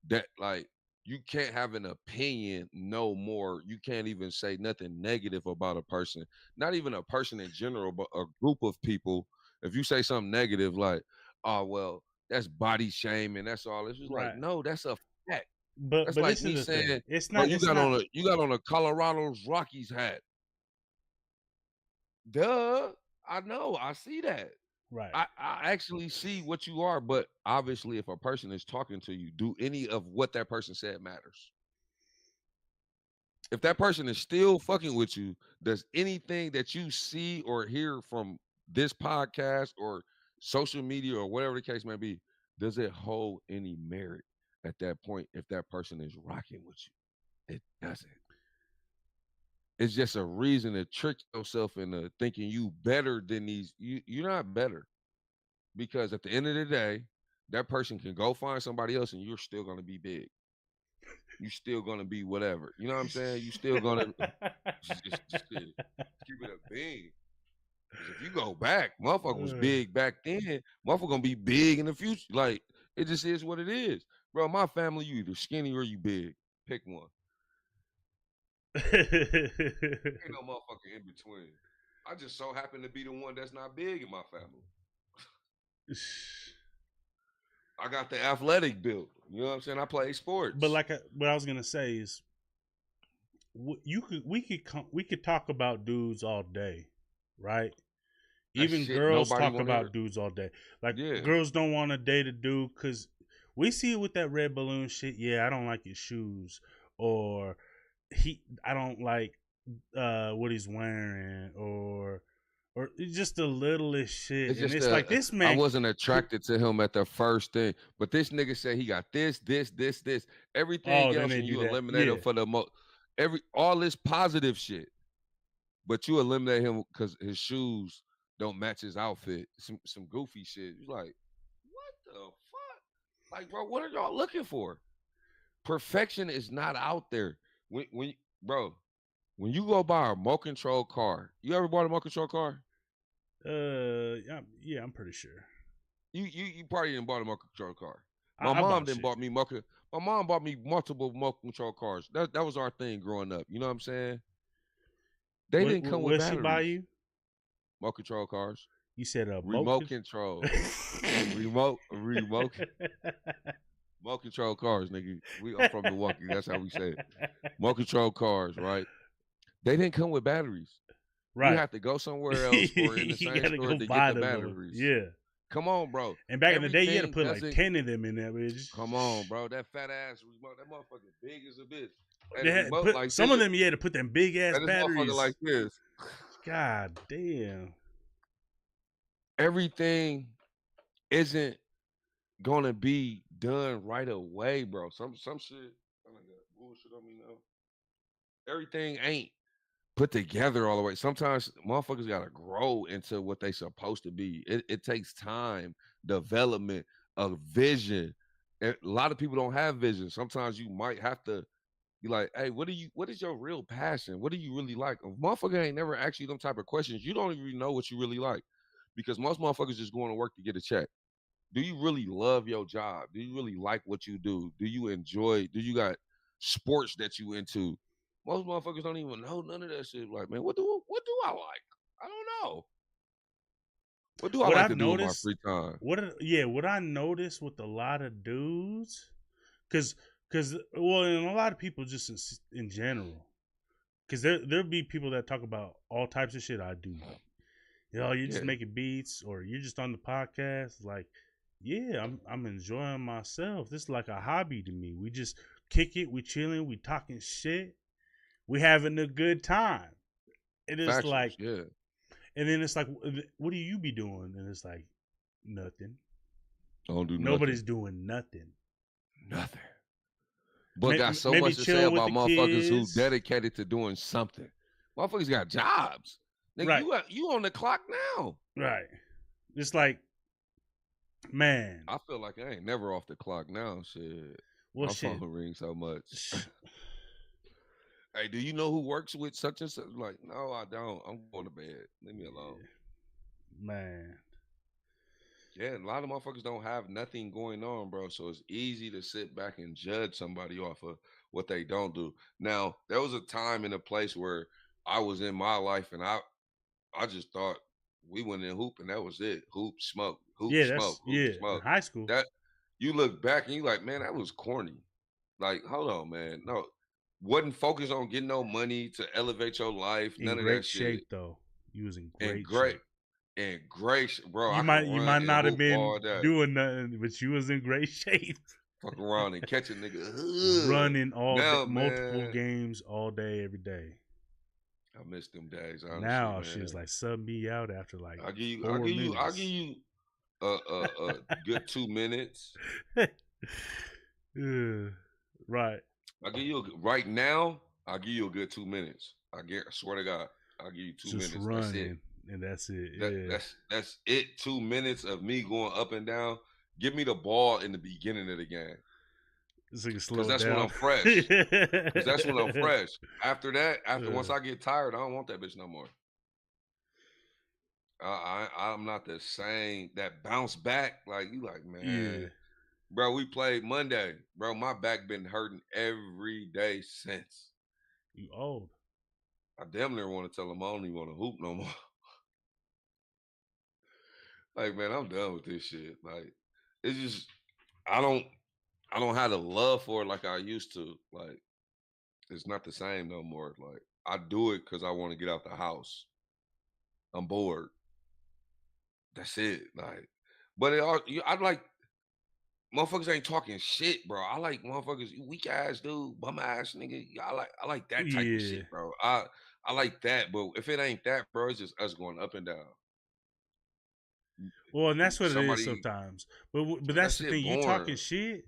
that like you can't have an opinion no more. You can't even say nothing negative about a person, not even a person in general, but a group of people. If you say something negative, like, oh, well, that's body shaming, that's all. It's just like, Right. no, that's a fact. But That's like this is me the thing. saying, It's bro, not. It's not. you got on a Colorado's Rockies hat. Duh. I know. I see that. Right. I actually see what you are, but obviously, if a person is talking to you, do any of what that person said matters? If that person is still fucking with you, does anything that you see or hear from this podcast or social media or whatever the case may be, does it hold any merit at that point if that person is rocking with you? It doesn't. It's just a reason to trick yourself into thinking you better than these. You're not better. Because at the end of the day, that person can go find somebody else and you're still going to be big. You're still going to be whatever. You know what I'm saying? You still going to just keep it a bean. Because if you go back, motherfucker was big back then. Motherfucker going to be big in the future. Like, it just is what it is. Bro, my family, you either skinny or you big. Pick one. Ain't no motherfucker in between. I just so happen to be the one that's not big in my family. I got the athletic build. You know what I'm saying? I play sports. But what I was gonna say is, we could talk about dudes all day, right? Even girls talk about dudes all day. Like girls don't want to date a dude because we see it with that red balloon shit. Yeah, I don't like his shoes, or I don't like what he's wearing, or just the littlest shit. It's, and it's like this man. I wasn't attracted to him at the first thing, but this nigga said he got this. Everything else, and you eliminate him for the all this positive shit. But you eliminate him because his shoes don't match his outfit. Some goofy shit. You're like, what the fuck? Like, bro, what are y'all looking for? Perfection is not out there. When you go buy a remote control car, you ever bought a remote control car? Yeah, I'm pretty sure. You probably didn't buy a remote control car. My mom bought me multiple remote control cars. That was our thing growing up. You know what I'm saying? They didn't come with batteries. What she buy you? Remote control cars. You said a remote control. remote. Remote control cars, nigga. I'm from Milwaukee. That's how we say it. Remote control cars, right? They didn't come with batteries. Right. You have to go somewhere else or in the same store to get the batteries. Yeah. Come on, bro. And back in the day, you had to put like 10 of them in that bitch. Come on, bro. That fat ass remote, that motherfucker big as a bitch. Some of them, you had to put them big ass batteries. Like this. God damn. Everything isn't gonna be done right away, bro. Some shit. I got bullshit on me now. Everything ain't put together all the way. Sometimes motherfuckers gotta grow into what they supposed to be. It takes time, development, a vision. A lot of people don't have vision. Sometimes you might have to be like, hey, what is your real passion? What do you really like? A motherfucker ain't never asked you them type of questions. You don't even know what you really like. Because most motherfuckers just going to work to get a check. Do you really love your job? Do you really like what you do? Do you enjoy? Do you got sports that you into? Most motherfuckers don't even know none of that shit. Like, man, what do I like? I don't know. What do I like to do in my free time? What I noticed with a lot of dudes, because and a lot of people just in general, because there'll be people that talk about all types of shit I do. You know, you're just making beats, or you're just on the podcast. Like, yeah, I'm enjoying myself. This is like a hobby to me. We just kick it, we chilling, we talking shit. We having a good time. It is like, and then it's like, what do you be doing? And it's like, Nothing. Don't do Nobody's doing nothing. Nothing. But got so much to say about motherfuckers who dedicated to doing something. Motherfuckers got jobs. Nigga, right. You on the clock now. Right. It's like, man. I feel like I ain't never off the clock now. Shit. My phone rings so much. Hey, do you know who works with such and such? Like, no, I don't. I'm going to bed. Leave me alone. Man. Yeah, a lot of motherfuckers don't have nothing going on, bro. So it's easy to sit back and judge somebody off of what they don't do. Now, there was a time and a place where I was in my life and I just thought we went in hoop and that was it. Hoop, smoke, hoop, smoke, hoop, smoke. In high school. That you look back and you like, man, that was corny. Like, hold on, man. No. Wasn't focused on getting no money to elevate your life. None of that shit. In great shape, though. You was in great shape. In great shape, bro. You might not have been doing nothing, but you was in great shape. Fuck around and catch a nigga. Running multiple games all day, every day. I miss them days, honestly. Now she's like sub me out after like I'll give you a good 2 minutes. Right. I'll give you right now. I'll give you a good 2 minutes. I swear to God, I'll give you 2 minutes. Running, that's it. And that's it. That's it. 2 minutes of me going up and down. Give me the ball in the beginning of the game. Because that's when I'm fresh. Because that's when I'm fresh. After that, once I get tired, I don't want that bitch no more. I'm not the same. That bounce back, like you like, man. Bro, we played Monday. Bro, my back been hurting every day since. You old. I damn near want to tell them I don't even want to hoop no more. Like, man, I'm done with this shit. Like, it's just I don't have the love for it like I used to. Like, it's not the same no more. Like, I do it because I want to get out the house. I'm bored. That's it. Like, but I like motherfuckers ain't talking shit, bro. I like motherfuckers, weak ass dude, bum ass nigga. I like that type of shit, bro. I like that, but if it ain't that, bro, it's just us going up and down. Well, and that's what it is sometimes. But that's the thing. You talking shit,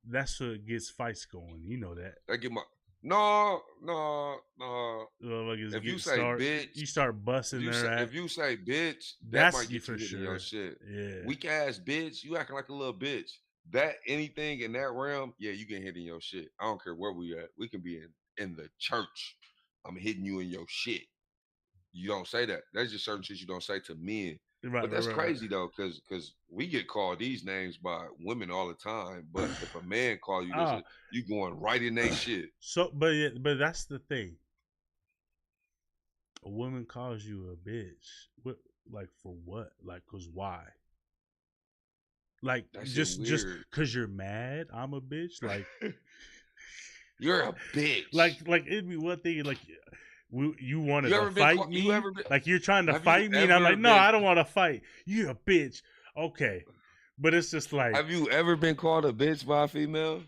that's what gets fights going. You know that. I get my no. If you say bitch, you start busting their ass. If you say bitch, that's that might get for you sure. Your shit. Yeah. Weak ass bitch, you acting like a little bitch. That anything in that realm, yeah, you can hit in your shit. I don't care where we at. We can be in the church. I'm hitting you in your shit. You don't say that. That's just certain shit you don't say to men. Right, but that's crazy though, because we get called these names by women all the time. But if a man call you this, you going right in their shit. So, but that's the thing. A woman calls you a bitch. What, like, for what? Like, cause why? Like, that's just cause you're mad, I'm a bitch. Like, you're a bitch. Like it'd be one thing. Like, you wanted to fight me? Like, you're trying to fight me, and I'm like, no, I don't want to fight. You're a bitch. Okay. But it's just like... Have you ever been called a bitch by a female?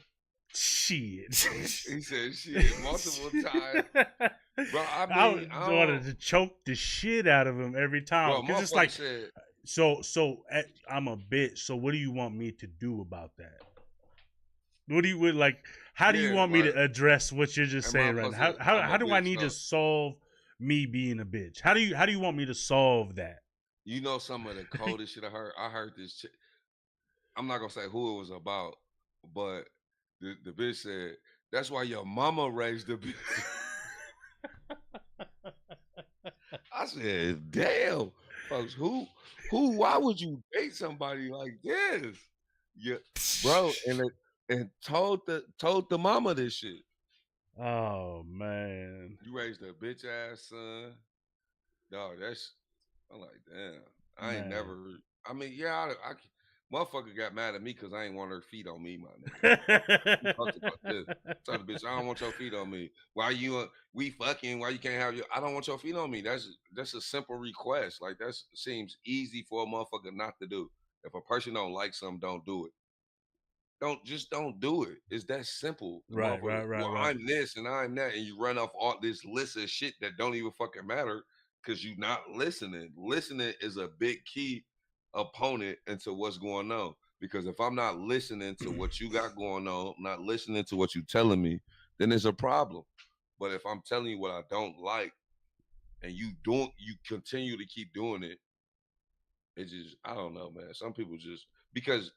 Shit. He said shit multiple times. Bro, I wanted to choke the shit out of him every time. Because it's like, so I'm a bitch, so what do you want me to do about that? What do you like? How do you want me to address what you're just saying right now? How do I need to solve me being a bitch? How do you want me to solve that? You know, some of the coldest shit I heard. I heard this. I'm not gonna say who it was about, but the bitch said, "That's why your mama raised the bitch." I said, "Damn, folks, who? Why would you date somebody like this?" Yeah, bro, and told the mama this shit. Oh man, you raised a bitch ass son, dog. I'm like, damn. I ain't never. I mean, yeah, I motherfucker got mad at me because I ain't want her feet on me, my nigga. Talked about this. Tell the bitch, I don't want your feet on me. Why we fucking? Why you can't have your? I don't want your feet on me. That's a simple request. Like, that seems easy for a motherfucker not to do. If a person don't like something, don't do it. Don't do it. It's that simple. Right. I'm this and I'm that, and you run off all this list of shit that don't even fucking matter because you're not listening. Listening is a big key opponent into what's going on. Because if I'm not listening to what you got going on, not listening to what you're telling me, then there's a problem. But if I'm telling you what I don't like, and you continue to keep doing it, it's just, I don't know, man. Some people just, because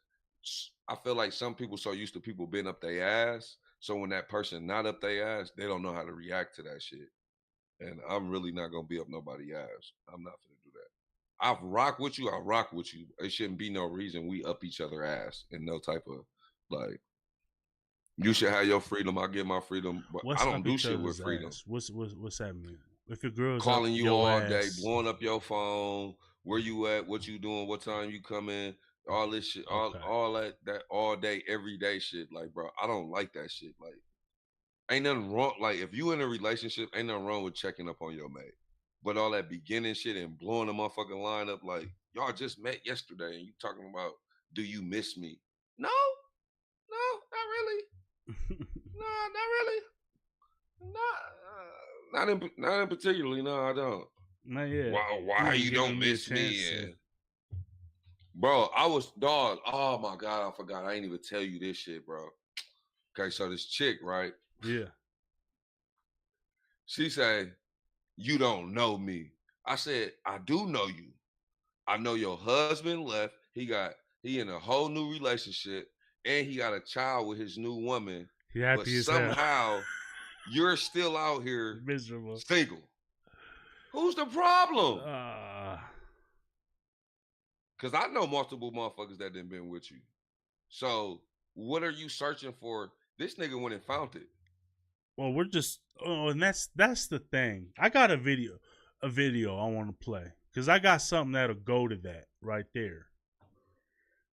I feel like some people so used to people being up their ass, so when that person not up their ass, they don't know how to react to that shit. And I'm really not gonna be up nobody's ass. I'm not gonna do that. I rock with you. I rock with you. It shouldn't be no reason we up each other ass and no type of like. You should have your freedom. I get my freedom, but What's I don't up do each shit with other's freedom. ass? What's that mean? If your girl's Calling up you your all ass, day, blowing up your phone, where you at, what you doing, what time you come in, all this shit, all that all day, every day shit. Like, bro, I don't like that shit. Like, ain't nothing wrong. Like, if you in a relationship, ain't nothing wrong with checking up on your mate. But all that beginning shit and blowing the motherfucking line up, like, y'all just met yesterday and you talking about, do you miss me? No, not really. No, not really. Not in particularly. No, I don't. not yet. Why you don't miss me? And, bro, I was dog. Oh my god, I forgot. I ain't even tell you this shit, bro. Okay, so this chick, right? Yeah. She said, "You don't know me." I said, "I do know you. I know your husband left. He in a whole new relationship, and he got a child with his new woman. He happy but as somehow you're still out here miserable, single. Who's the problem? Because I know multiple motherfuckers that didn't been with you. So what are you searching for? This nigga went and found it. Well, we're just and that's the thing. I got a video I want to play because I got something that'll go to that right there.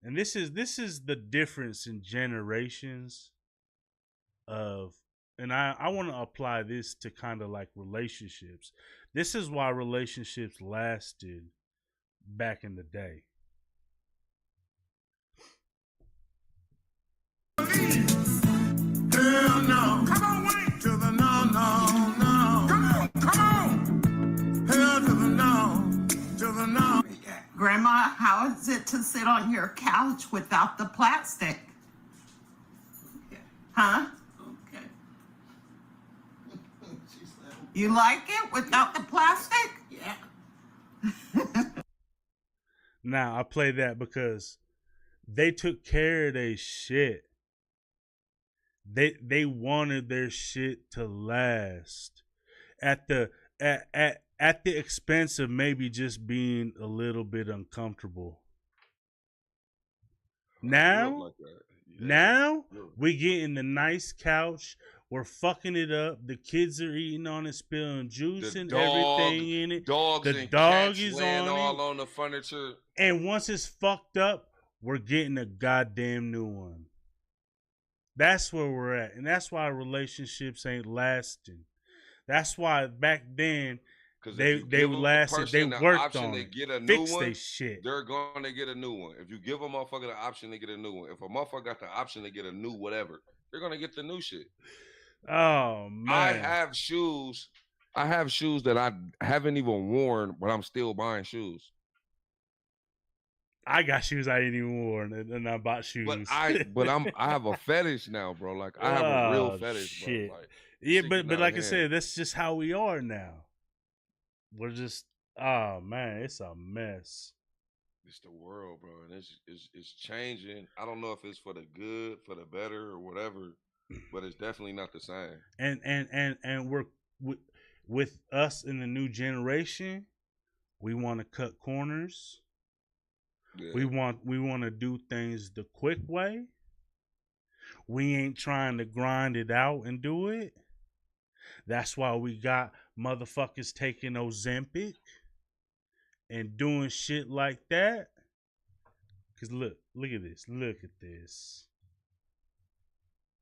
And this is the difference in generations of, and I want to apply this to kind of like relationships. This is why relationships lasted back in the day. Hell no. Come on, wait. To the no. Come on. Hell to the no. Grandma, how is it to sit on your couch without the plastic? Okay. Huh? Okay. You like it without the plastic? Yeah. Now, I play that because they took care of their shit. They wanted their shit to last at the expense of maybe just being a little bit uncomfortable. Now we get in the nice couch. We're fucking it up. The kids are eating on it, spilling juice and everything in it. The dog is on all on the furniture. And once it's fucked up, we're getting a goddamn new one. That's where we're at. And that's why relationships ain't lasting. That's why back then they lasted. They worked on it. Fix their shit. They're going to get a new one. If you give a motherfucker the option to get a new one, if a motherfucker got the option to get a new whatever, they're going to get the new shit. Oh, man. I have shoes that I haven't even worn, but I'm still buying shoes. I got shoes I ain't even worn, and I bought shoes. But I have a fetish now, bro. Like I have a real fetish, shit. bro. Like, yeah, but like I said, that's just how we are now. We're just, oh man, it's a mess. It's the world, bro, and it's changing. I don't know if it's for the good, for the better, or whatever, but it's definitely not the same. And we're with us in the new generation. We want to cut corners. Yeah. We want to do things the quick way. We ain't trying to grind it out and do it. That's why we got motherfuckers taking Ozempic and doing shit like that. Cause look at this. Look at this.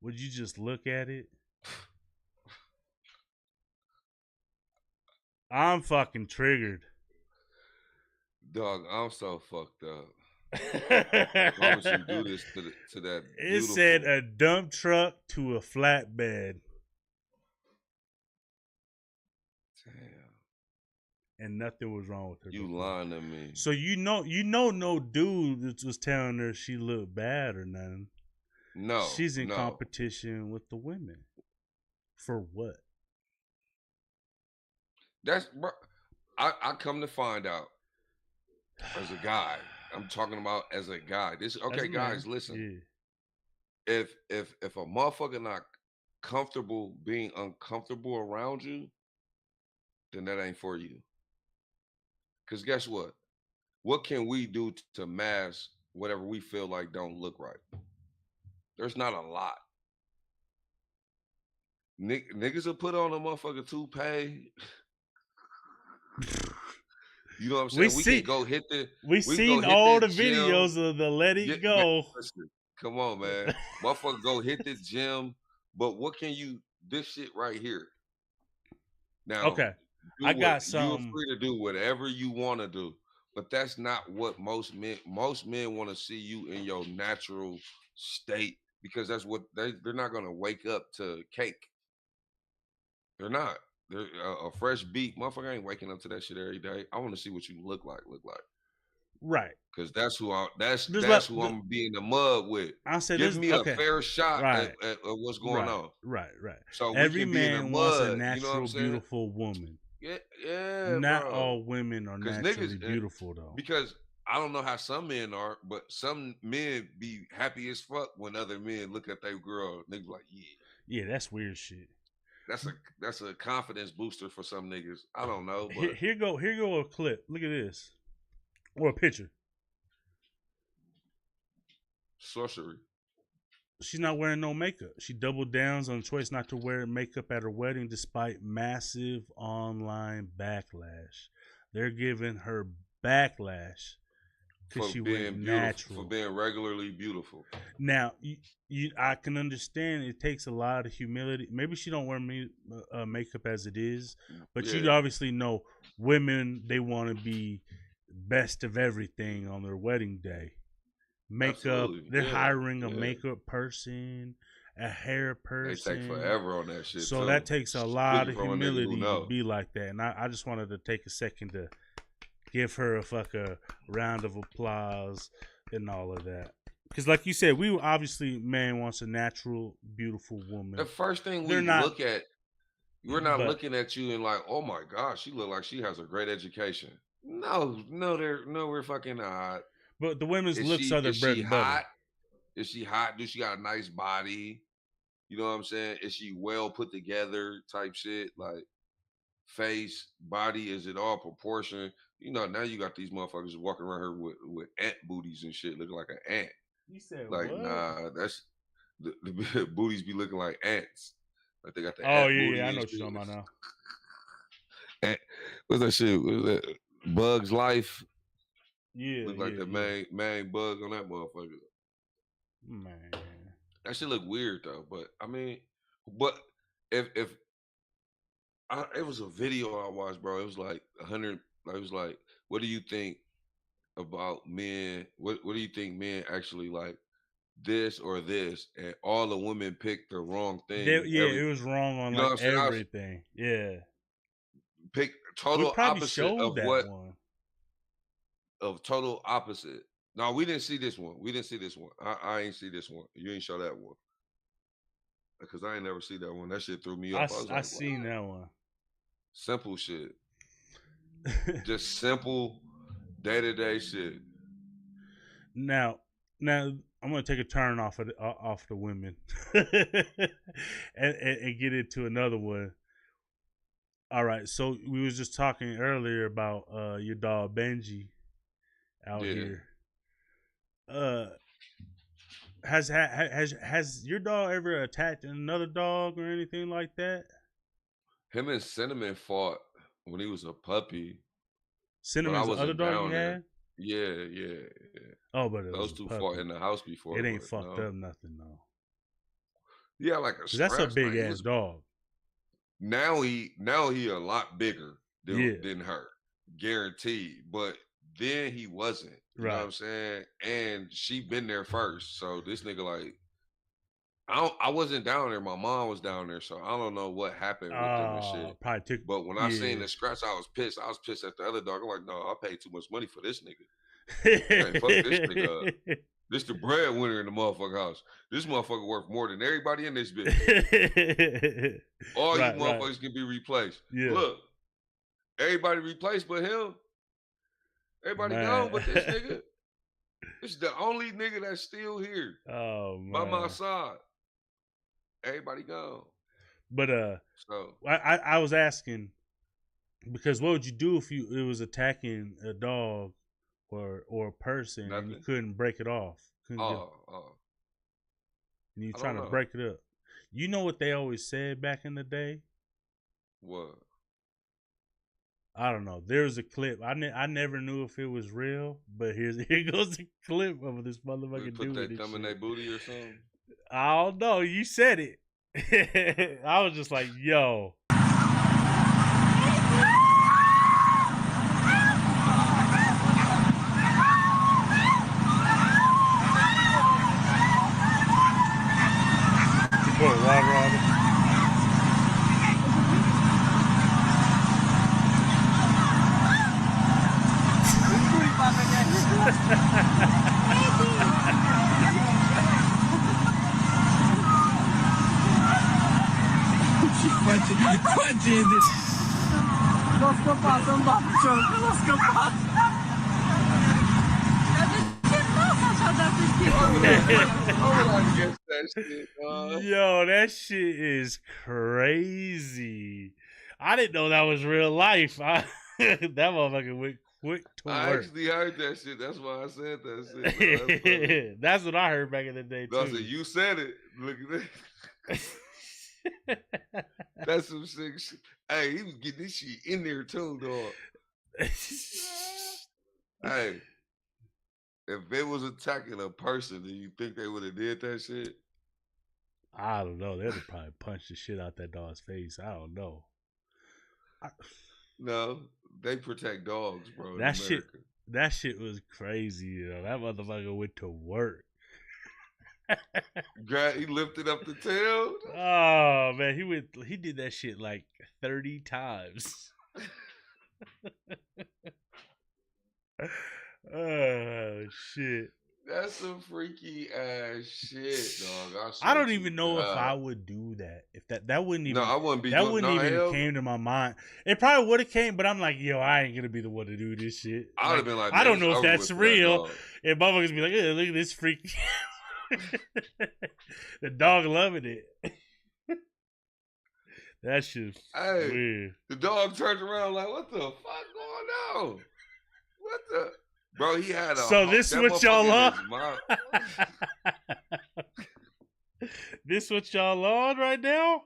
Would you just look at it? I'm fucking triggered. Dog, I'm so fucked up. Why would you do this to that? It said a dump truck to a flatbed. Damn. and nothing was wrong with her. You lying to me. So no dude was telling her she looked bad or nothing. No, she's in competition with the women. For what? That's bro. I come to find out as a guy. I'm talking about as a guy. This okay, guys. Listen. Yeah. If a motherfucker not comfortable being uncomfortable around you, then that ain't for you. Cause guess what? What can we do to mask whatever we feel like don't look right? There's not a lot. Niggas will put on a motherfucker toupee. You know what I'm saying? We can go hit the. We seen all the videos of the Let It Go. Man, listen, come on, man. Motherfucker go hit the gym. But what can you? This shit right here. Now, okay, I got some. You're free to do whatever you want to do, but that's not what most men want to see you in your natural state, because that's what they're not gonna wake up to cake. They're not. They're a fresh beat. Motherfucker ain't waking up to that shit every day. I want to see what you look like. Right. Because that's who I'm gonna be in the mud with. I said, give me a fair shot at what's going on. Right. So every man wants a natural, beautiful woman. Yeah. Not all women are naturally beautiful though. Because I don't know how some men are, but some men be happy as fuck when other men look at their girl. They be like, yeah, that's weird shit. That's a confidence booster for some niggas. I don't know. But here go a clip. Look at this. Or a picture. Sorcery. She's not wearing no makeup. She doubled downs on the choice not to wear makeup at her wedding despite massive online backlash. They're giving her backlash because she went natural. For being regularly beautiful. Now, I can understand it takes a lot of humility. Maybe she don't wear makeup as it is, but you obviously know women, they want to be best of everything on their wedding day. Makeup, they're hiring a makeup person, a hair person. They take forever on that shit. So that takes a lot of humility to be like that. And I just wanted to take a second to give her a round of applause and all of that. Because like you said, man wants a natural, beautiful woman. The first thing we look at, we're not looking at you and like, oh my gosh, she look like she has a great education. No, we're fucking not. But the women's looks are their bread and butter. Is she hot? Do she got a nice body? You know what I'm saying? Is she well put together type shit? Like face, body, is it all proportion? You know, now you got these motherfuckers walking around here with ant booties and shit, looking like an ant. You said like, what? Nah, that's the booties be looking like ants. Like they got the ant booty. I know what you're talking about now. What's that shit? What's that? Bug's Life. Yeah, look like the main bug on that motherfucker. Man, that shit look weird though. But I mean, but if it was a video I watched, bro, it was like 100. It was like, what do you think about men? What do you think men actually like? This or this? And all the women picked the wrong thing. It was wrong on like everything. Pick total opposite of what. One. Of total opposite. No, we didn't see this one. I ain't see this one. You ain't show that one. Because I ain't never see that one. That shit threw me off. I seen that one. Simple shit. Just simple day-to-day shit. Now I'm gonna take a turn off the women and get into another one. All right, so we was just talking earlier about your dog Benji out here. Has your dog ever attacked another dog or anything like that? Him and Cinnamon fought when he was a puppy. Cinnamon's the other dog you had? Yeah. Oh, but those two fought in the house before. It ain't fucked up nothing though. Yeah, like that's a big ass dog. Now he a lot bigger than her, guaranteed. But then he wasn't. You know what I'm saying? And she been there first. So this nigga like, I wasn't down there. My mom was down there, so I don't know what happened with them and shit. Probably took. But when I seen the scratch, I was pissed. I was pissed at the other dog. I'm like, no, I paid too much money for this nigga. Man, fuck this nigga up. This the breadwinner in the motherfucker house. This motherfucker worth more than everybody in this bitch. All you motherfuckers can be replaced. Yeah. Look, everybody replaced but him. Everybody gone but this nigga. This is the only nigga that's still here. Oh man. By my side. Everybody gone. But I was asking because what would you do if it was attacking a dog or a person and you couldn't break it off? And you're trying to break it up. You know what they always said back in the day? What? I don't know. There's a clip. I never knew if it was real, but here goes the clip of this motherfucking dude. Put that thumb in their booty or something? I don't know. You said it. I was just like, yo. You put water on it. Yo, that shit is crazy. I didn't know that was real life. That motherfucker went quick to work. I actually heard that shit. That's why I said that shit. That's what I heard back in the day too. Said, you said it. Look at that. That's some sick shit. Hey, he was getting this shit in there too, dog. Hey, if it was attacking a person, do you think they would have did that shit? I don't know. They'd have probably punched the shit out that dog's face. I don't know. No, they protect dogs, bro. That shit was crazy. You know, that motherfucker went to work. He lifted up the tail. Oh man, he did that shit like 30 times. Oh shit. That's some freaky ass shit, dog. I don't even know if I would do that. If that wouldn't even. No, I wouldn't be. That wouldn't even came to my mind. It probably would have came, but I'm like, yo, I ain't gonna be the one to do this shit. I would have been like, I don't know if that's real. And motherfuckers be like, hey, look at this freak. The dog loving it. That shit's weird. The dog turned around like, what the fuck going on? What the? Bro, he had a. So this what y'all on? This what y'all on right now?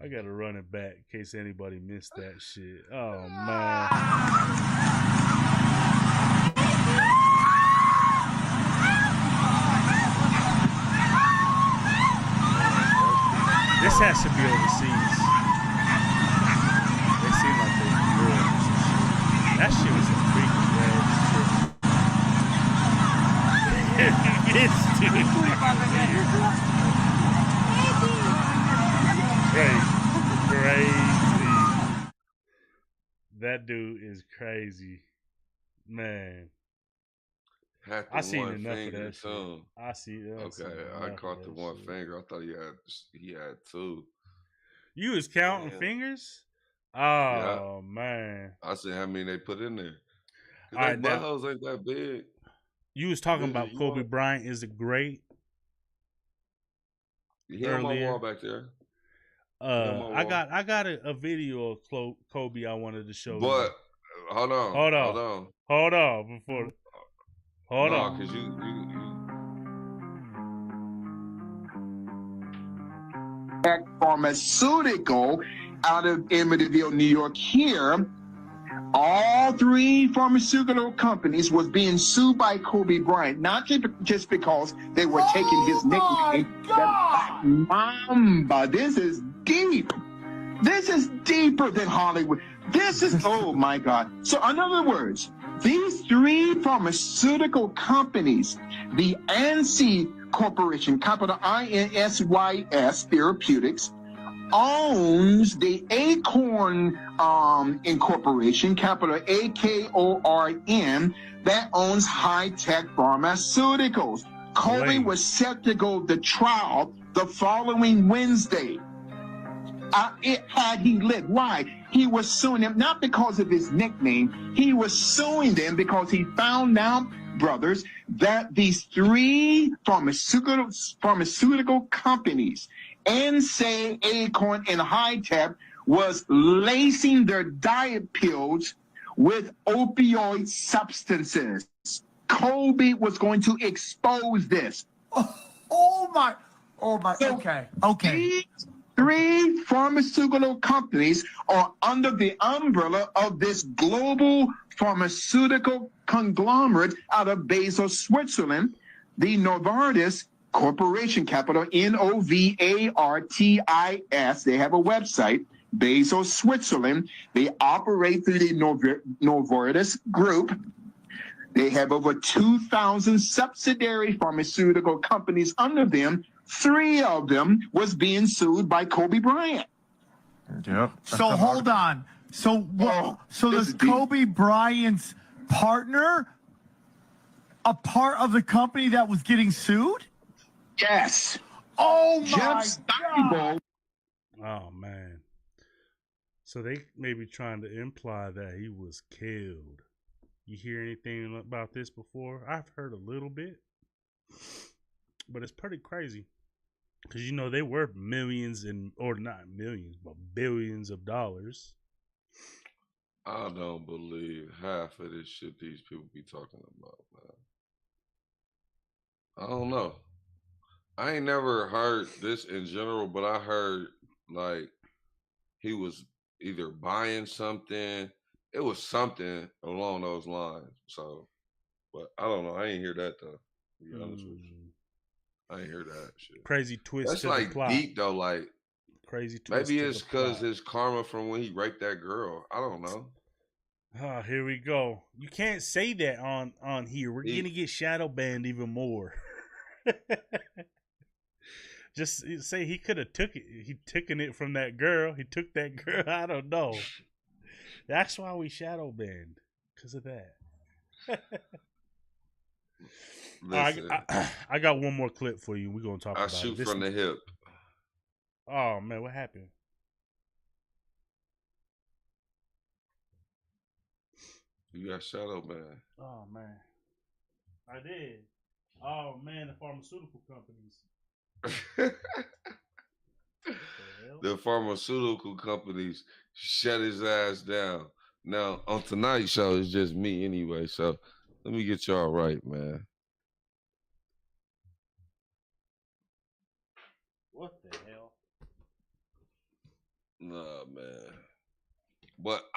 I gotta run it back in case anybody missed that shit. Oh man. This has to be overseas. They seem like they're in Europe or some shit. That shit was some freaky Crazy. That dude is crazy. Man. I seen enough of that shit. I see that. Okay, I caught the one finger. I thought he had two. You was counting fingers? Oh man. I said how many they put in there. All right, my house ain't that big. You was talking about Kobe Bryant is a great. He on my wall back there. I got a video of Kobe I wanted to show you. But hold on. Before. Hold on. Because you Pharmaceutical out of Amityville, New York here. All three pharmaceutical companies was being sued by Kobe Bryant, not just because they were taking his nickname. Mamba, this is deep. This is deeper than Hollywood. This is, oh my God. So in other words, these three pharmaceutical companies, the ANSI Corporation, capital INSYS Therapeutics, owns the Acorn Incorporation, capital AKORN, that owns high-tech pharmaceuticals. Colby was set to go to trial the following Wednesday. Had he lived. Why? He was suing them, not because of his nickname. He was suing them because he found out, brothers, that these three pharmaceutical companies, Insane, Acorn, and High-Tech, was lacing their diet pills with opioid substances. Colby was going to expose this. Oh my, so okay. Three pharmaceutical companies are under the umbrella of this global pharmaceutical conglomerate out of Basel, Switzerland, the Novartis Corporation, capital Novartis. They have a website, Basel, Switzerland. They operate through the Novartis Group. They have over 2,000 subsidiary pharmaceutical companies under them. 3 of them was being sued by Kobe Bryant. Yep. So hold on. So does Kobe Bryant's partner a part of the company that was getting sued? Yes. Oh my God. Oh man. So they may be trying to imply that he was killed. You hear anything about this before? I've heard a little bit, but it's pretty crazy. Because, you know, they were millions or not millions, but billions of dollars. I don't believe half of this shit these people be talking about, man. I don't know. I ain't never heard this in general, but I heard, like, he was either buying something. It was something along those lines. So, but I don't know. I ain't hear that, though, to be honest with you. I ain't hear that shit. Crazy twist. That's to like the plot. deep though. Like crazy twist. Maybe it's because his karma from when he raped that girl. I don't know. Oh, here we go. You can't say that on here. We're gonna get shadow banned even more. Just say he could have took it. He taken it from that girl. He took that girl. I don't know. That's why we shadow banned, because of that. I got one more clip for you. We're going to talk about it. I shoot from the hip. Oh, man. What happened? You got shadow banned. Oh, man. I did. Oh, man. The pharmaceutical companies. The pharmaceutical companies shut his ass down. Now, on tonight's show, it's just me anyway. So let me get y'all right, man. What the hell? Nah, man. But